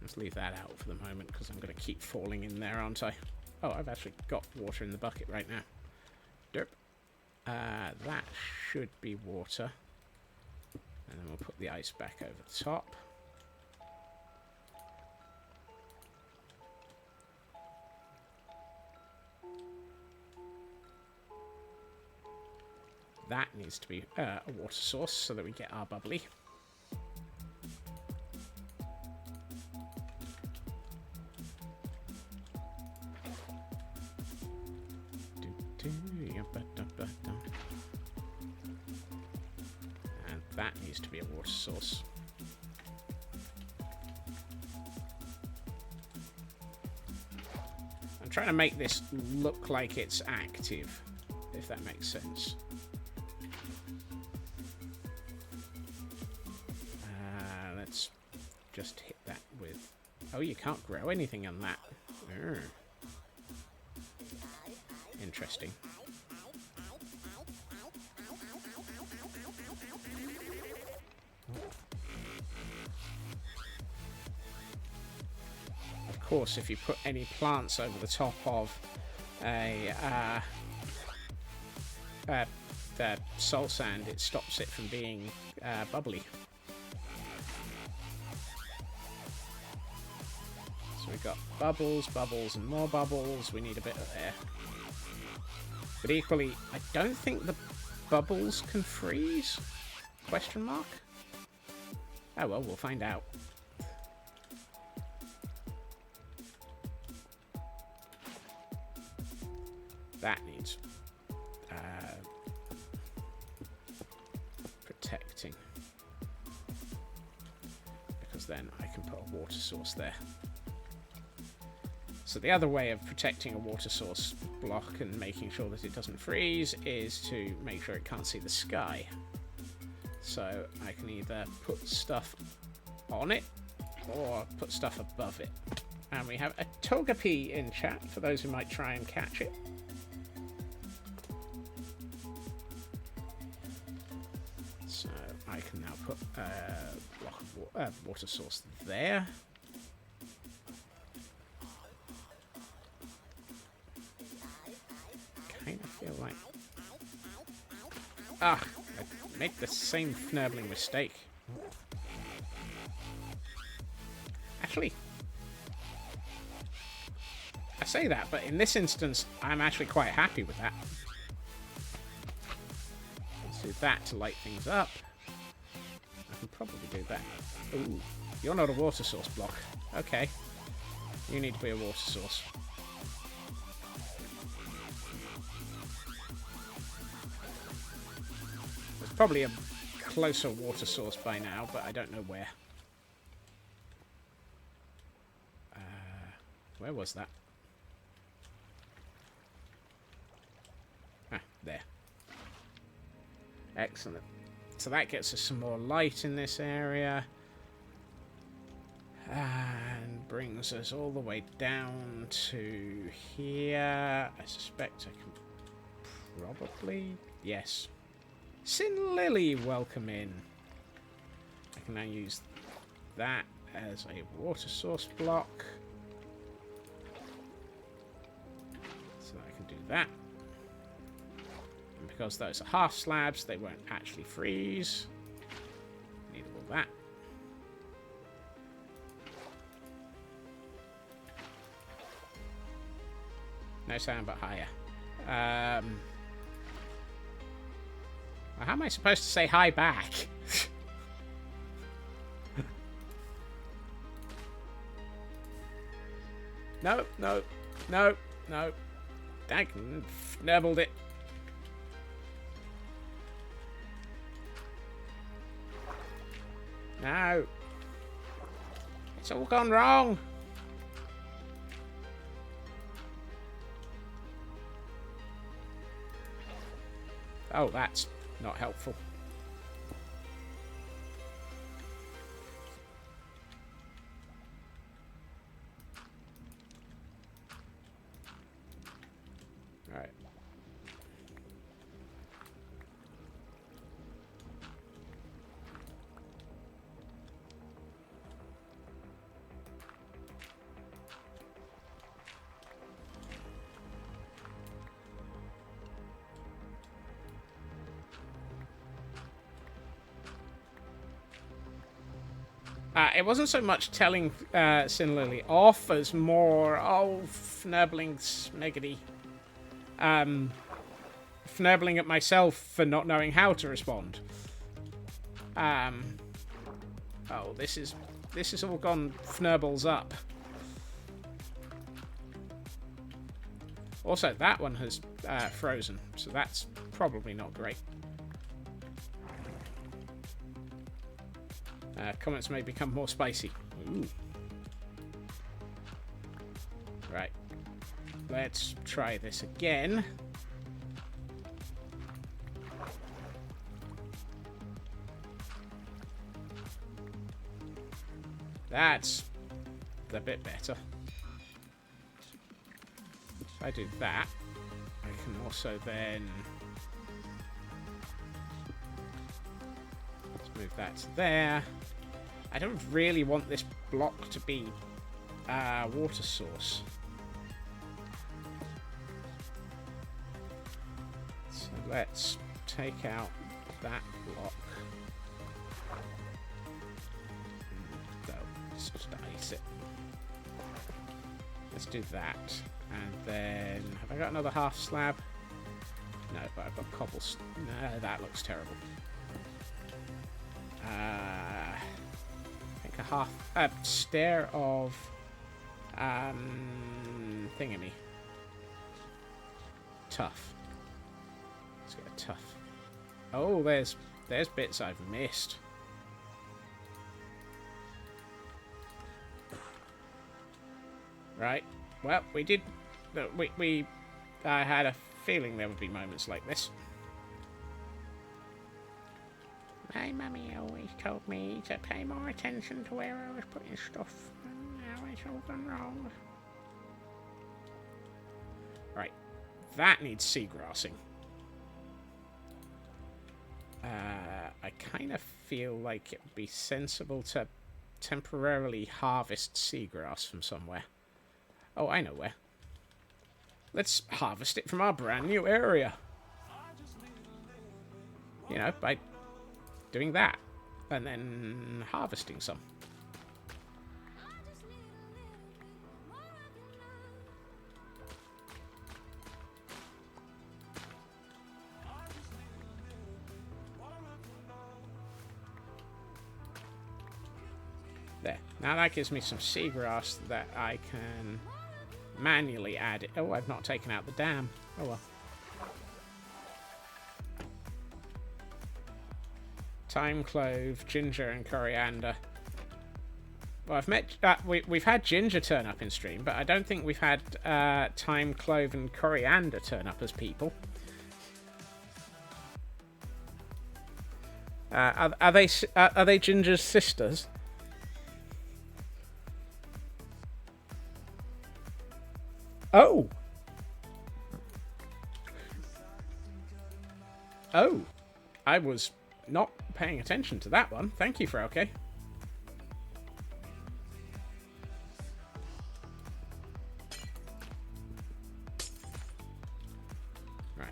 Let's leave that out for the moment because I'm going to keep falling in there, aren't I? Oh, I've actually got water in the bucket right now. Derp. That should be water. And then we'll put the ice back over the top. That needs to be a water source so that we get our bubbly. And that needs to be a water source. I'm trying to make this look like it's active, if that makes sense. Let's just hit that with Oh, you can't grow anything on that. Urgh. Interesting. Of course, if you put any plants over the top of a the soul sand, it stops it from being bubbly. So we've got bubbles, bubbles, and more bubbles. We need a bit of air. But equally, I don't think the bubbles can freeze? Question mark? Oh well, we'll find out. That needs protecting. Because then I can put a water source there. So the other way of protecting a water source block and making sure that it doesn't freeze is to make sure it can't see the sky. So I can either put stuff on it or put stuff above it. And we have a Togepi in chat for those who might try and catch it. So I can now put a block of water source there. Kind of feel like... I make the same fnurbling mistake. Actually, I say that, but in this instance, I'm actually quite happy with that. Let's do that to light things up. I can probably do that. Ooh, you're not a water source block. Okay. You need to be a water source. There's probably a closer water source by now, but I don't know where. Where was that? Ah, there. Excellent. So that gets us some more light in this area. And brings us all the way down to here. I suspect I can probably... Yes. Sin Lily, welcome in. I can now use that as a water source block. So I can do that. And because those are half slabs, they won't actually freeze. Need all that. No sound, but higher. How am I supposed to say hi back? No, no, no, no. I nibbled it. No. It's all gone wrong. Oh, that's not helpful. All right. It wasn't so much telling Sin Lily off as more, fnurbling sniggity. Fnurbling at myself for not knowing how to respond. Oh, this is all gone fnurbles up. Also, that one has frozen, so that's probably not great. Comments may become more spicy. Ooh. Right. Let's try this again. That's a bit better. If I do that, I can also then... Let's move that to there. I don't really want this block to be a water source. So let's take out that block. No, let's just ice it. Let's do that. And then, have I got another half slab? No, but I've got cobblestone. No, that looks terrible. I think a stair of thingamy. Tough. Let's get a tough. Oh, there's bits I've missed. Right. Well, we did. I had a feeling there would be moments like this. My mummy always told me to pay more attention to where I was putting stuff. And now it's all gone wrong. Right. That needs seagrassing. I kind of feel like it would be sensible to temporarily harvest seagrass from somewhere. Oh, I know where. Let's harvest it from our brand new area. You know, by doing that. And then harvesting some. There. Now that gives me some seagrass that I can manually add. Oh, I've not taken out the dam. Oh well. Thyme, clove, ginger, and coriander. Well, we've had ginger turn up in stream, but I don't think we've had thyme, clove, and coriander turn up as people. Are they Ginger's sisters? Oh. Oh. I was not paying attention to that one. Thank you, Frauke. Right.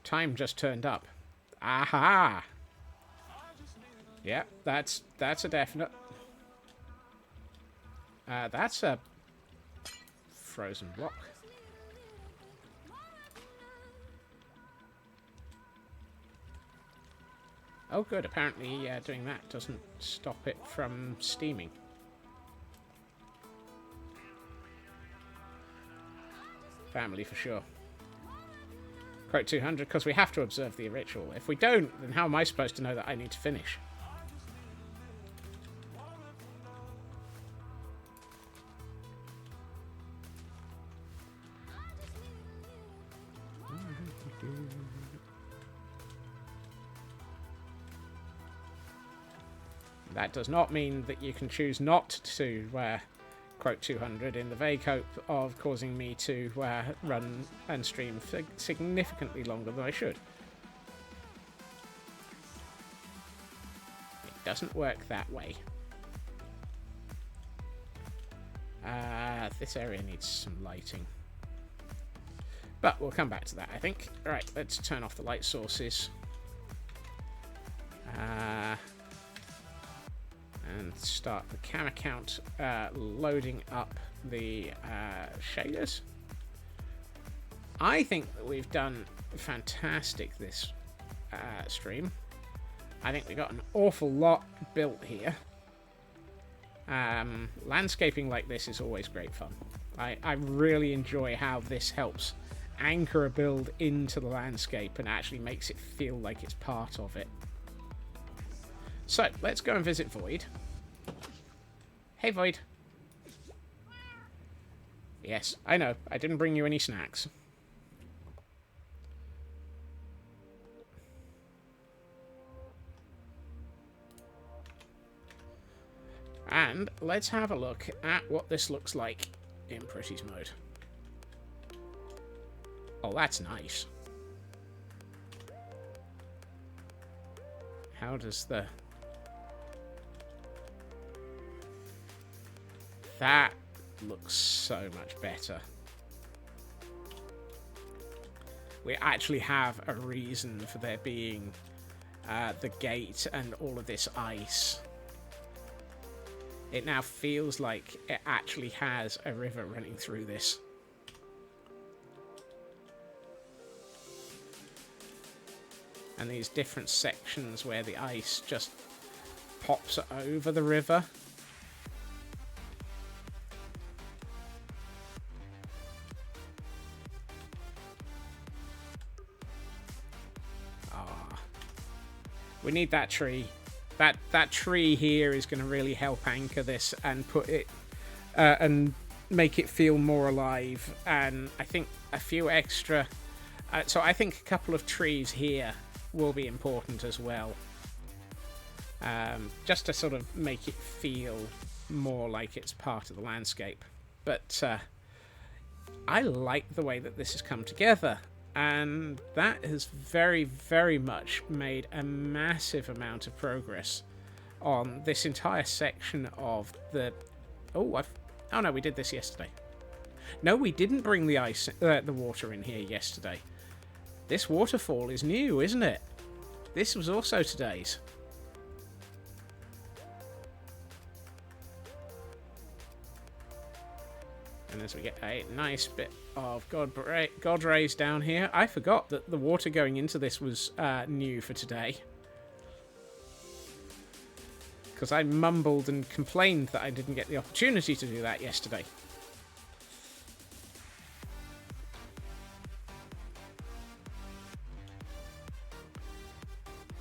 Time just turned up. Aha! Yeah, that's a definite. That's a frozen block. Oh, good. Apparently, doing that doesn't stop it from steaming. Family for sure. Quote 200, because we have to observe the ritual. If we don't, then how am I supposed to know that I need to finish? That does not mean that you can choose not to quote 200 in the vague hope of causing me to run and stream for significantly longer than I should. It doesn't work that way. This area needs some lighting. But we'll come back to that, I think. Alright, let's turn off the light sources. And start the camera count loading up the shaders. I think that we've done fantastic this stream. I think we got an awful lot built here. Landscaping like this is always great fun. I really enjoy how this helps anchor a build into the landscape and actually makes it feel like it's part of it. So, let's go and visit Void. Hey, Void. Yes, I know. I didn't bring you any snacks. And let's have a look at what this looks like in Pretty's mode. Oh, that's nice. How does the... That looks so much better. We actually have a reason for there being the gate and all of this ice. It now feels like it actually has a river running through this. And these different sections where the ice just pops over the river. We need that tree. That tree here is going to really help anchor this and put it and make it feel more alive. And I think a few extra. So I think a couple of trees here will be important as well, just to sort of make it feel more like it's part of the landscape. But I like the way that this has come together. And that has very, very much made a massive amount of progress on this entire section of the... Oh no, we did this yesterday. No, we didn't bring the ice, the water in here yesterday. This waterfall is new, isn't it? This was also today's. And as we get a nice bit of God rays down here. I forgot that the water going into this was new for today. Because I mumbled and complained that I didn't get the opportunity to do that yesterday.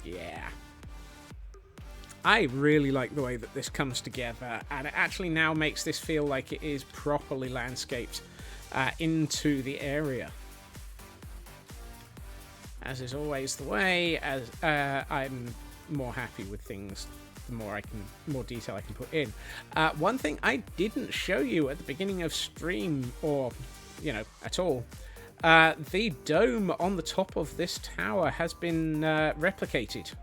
Yeah. I really like the way that this comes together, and it actually now makes this feel like it is properly landscaped into the area. As is always the way, as I'm more happy with things, the more detail I can put in. One thing I didn't show you at the beginning of stream, or at all, the dome on the top of this tower has been replicated.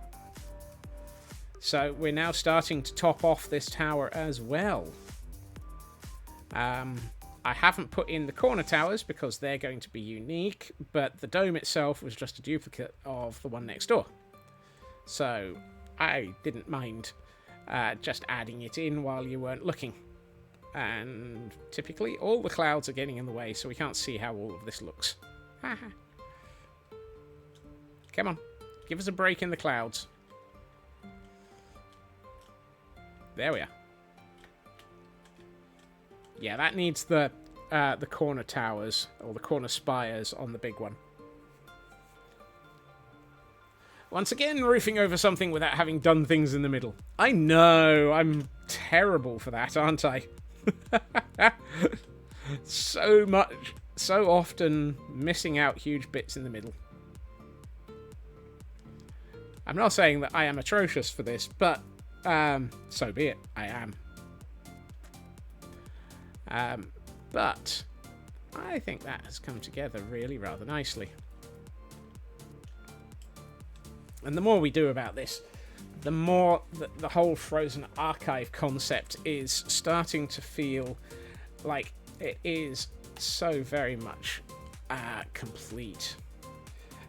So we're now starting to top off this tower as well. I haven't put in the corner towers because they're going to be unique, but the dome itself was just a duplicate of the one next door. So I didn't mind just adding it in while you weren't looking. And typically all the clouds are getting in the way, so we can't see how all of this looks. Come on, give us a break in the clouds. There we are. Yeah, that needs the corner towers, or the corner spires on the big one. Once again, roofing over something without having done things in the middle. I know, I'm terrible for that, aren't I? So often missing out huge bits in the middle. I'm not saying that I am atrocious for this, but so be it. I am. But I think that has come together really rather nicely. And the more we do about this, the more the whole Frozen Archive concept is starting to feel like it is so very much complete.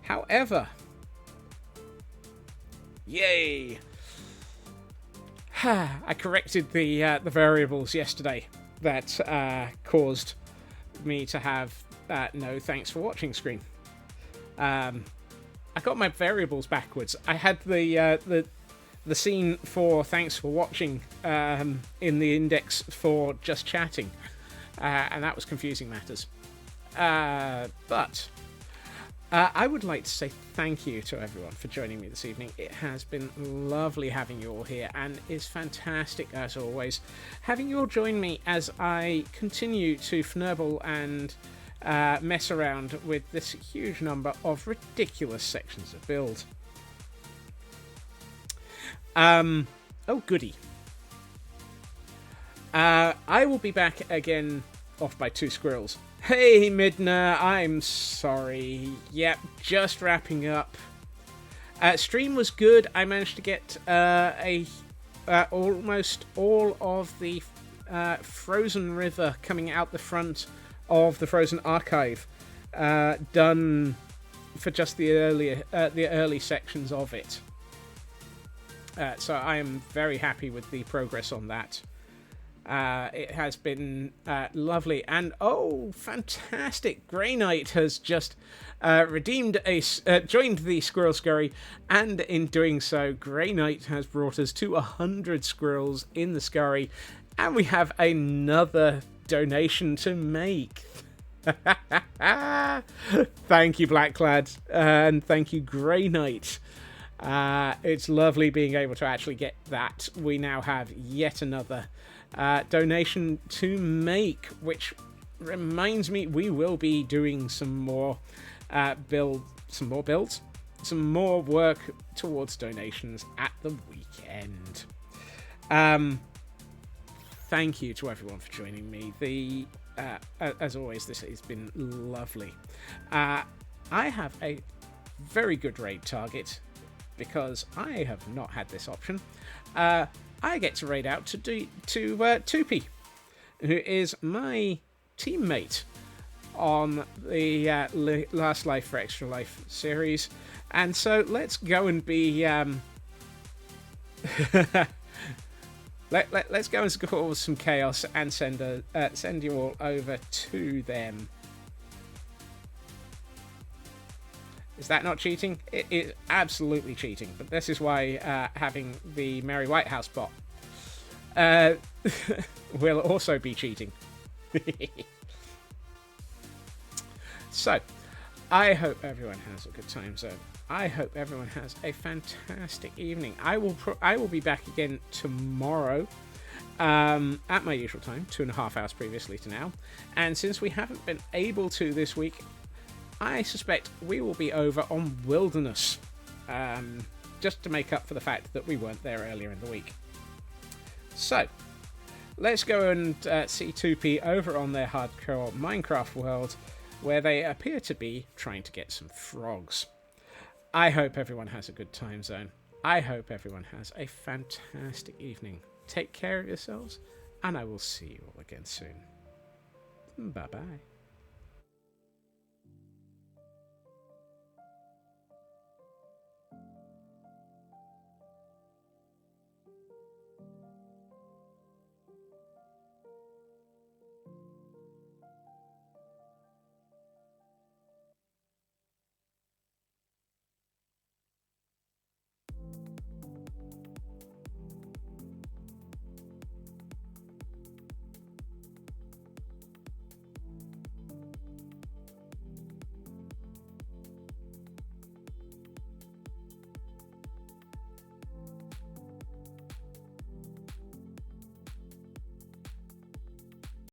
However, yay! I corrected the variables yesterday that caused me to have no thanks for watching screen. I got my variables backwards. I had the scene for thanks for watching in the index for just chatting, and that was confusing matters. But I would like to say thank you to everyone for joining me this evening. It has been lovely having you all here, and it's fantastic, as always, having you all join me as I continue to fnurble and mess around with this huge number of ridiculous sections of build. Oh, goody. I will be back again off by 2 squirrels. Hey, Midna, I'm sorry. Yep, just wrapping up. Stream was good. I managed to get almost all of the Frozen River coming out the front of the Frozen Archive done for just the early sections of it. So I am very happy with the progress on that. It has been lovely, and oh, fantastic! Grey Knight has just joined the Squirrel Scurry, and in doing so, Grey Knight has brought us to 100 squirrels in the scurry, and we have another donation to make. Thank you, Blacklad, and thank you, Grey Knight. It's lovely being able to actually get that. We now have yet another donation to make, which reminds me we will be doing some more builds, some more work towards donations at the weekend. Thank you to everyone for joining me. As always, this has been lovely. I have a very good raid target because I have not had this option. I get to raid out to Tupi, who is my teammate on the Last Life for Extra Life series. And so let's go and be... let's go and cause some chaos and send you all over to them. Is that not cheating? It is absolutely cheating, but this is why having the Mary Whitehouse bot will also be cheating. So, I hope everyone has a good time zone. I hope everyone has a fantastic evening. I will be back again tomorrow at my usual time, 2.5 hours previously to now. And since we haven't been able to this week, I suspect we will be over on Wilderness, just to make up for the fact that we weren't there earlier in the week. So, let's go and see Tupi over on their hardcore Minecraft world, where they appear to be trying to get some frogs. I hope everyone has a good time zone. I hope everyone has a fantastic evening. Take care of yourselves, and I will see you all again soon. Bye-bye.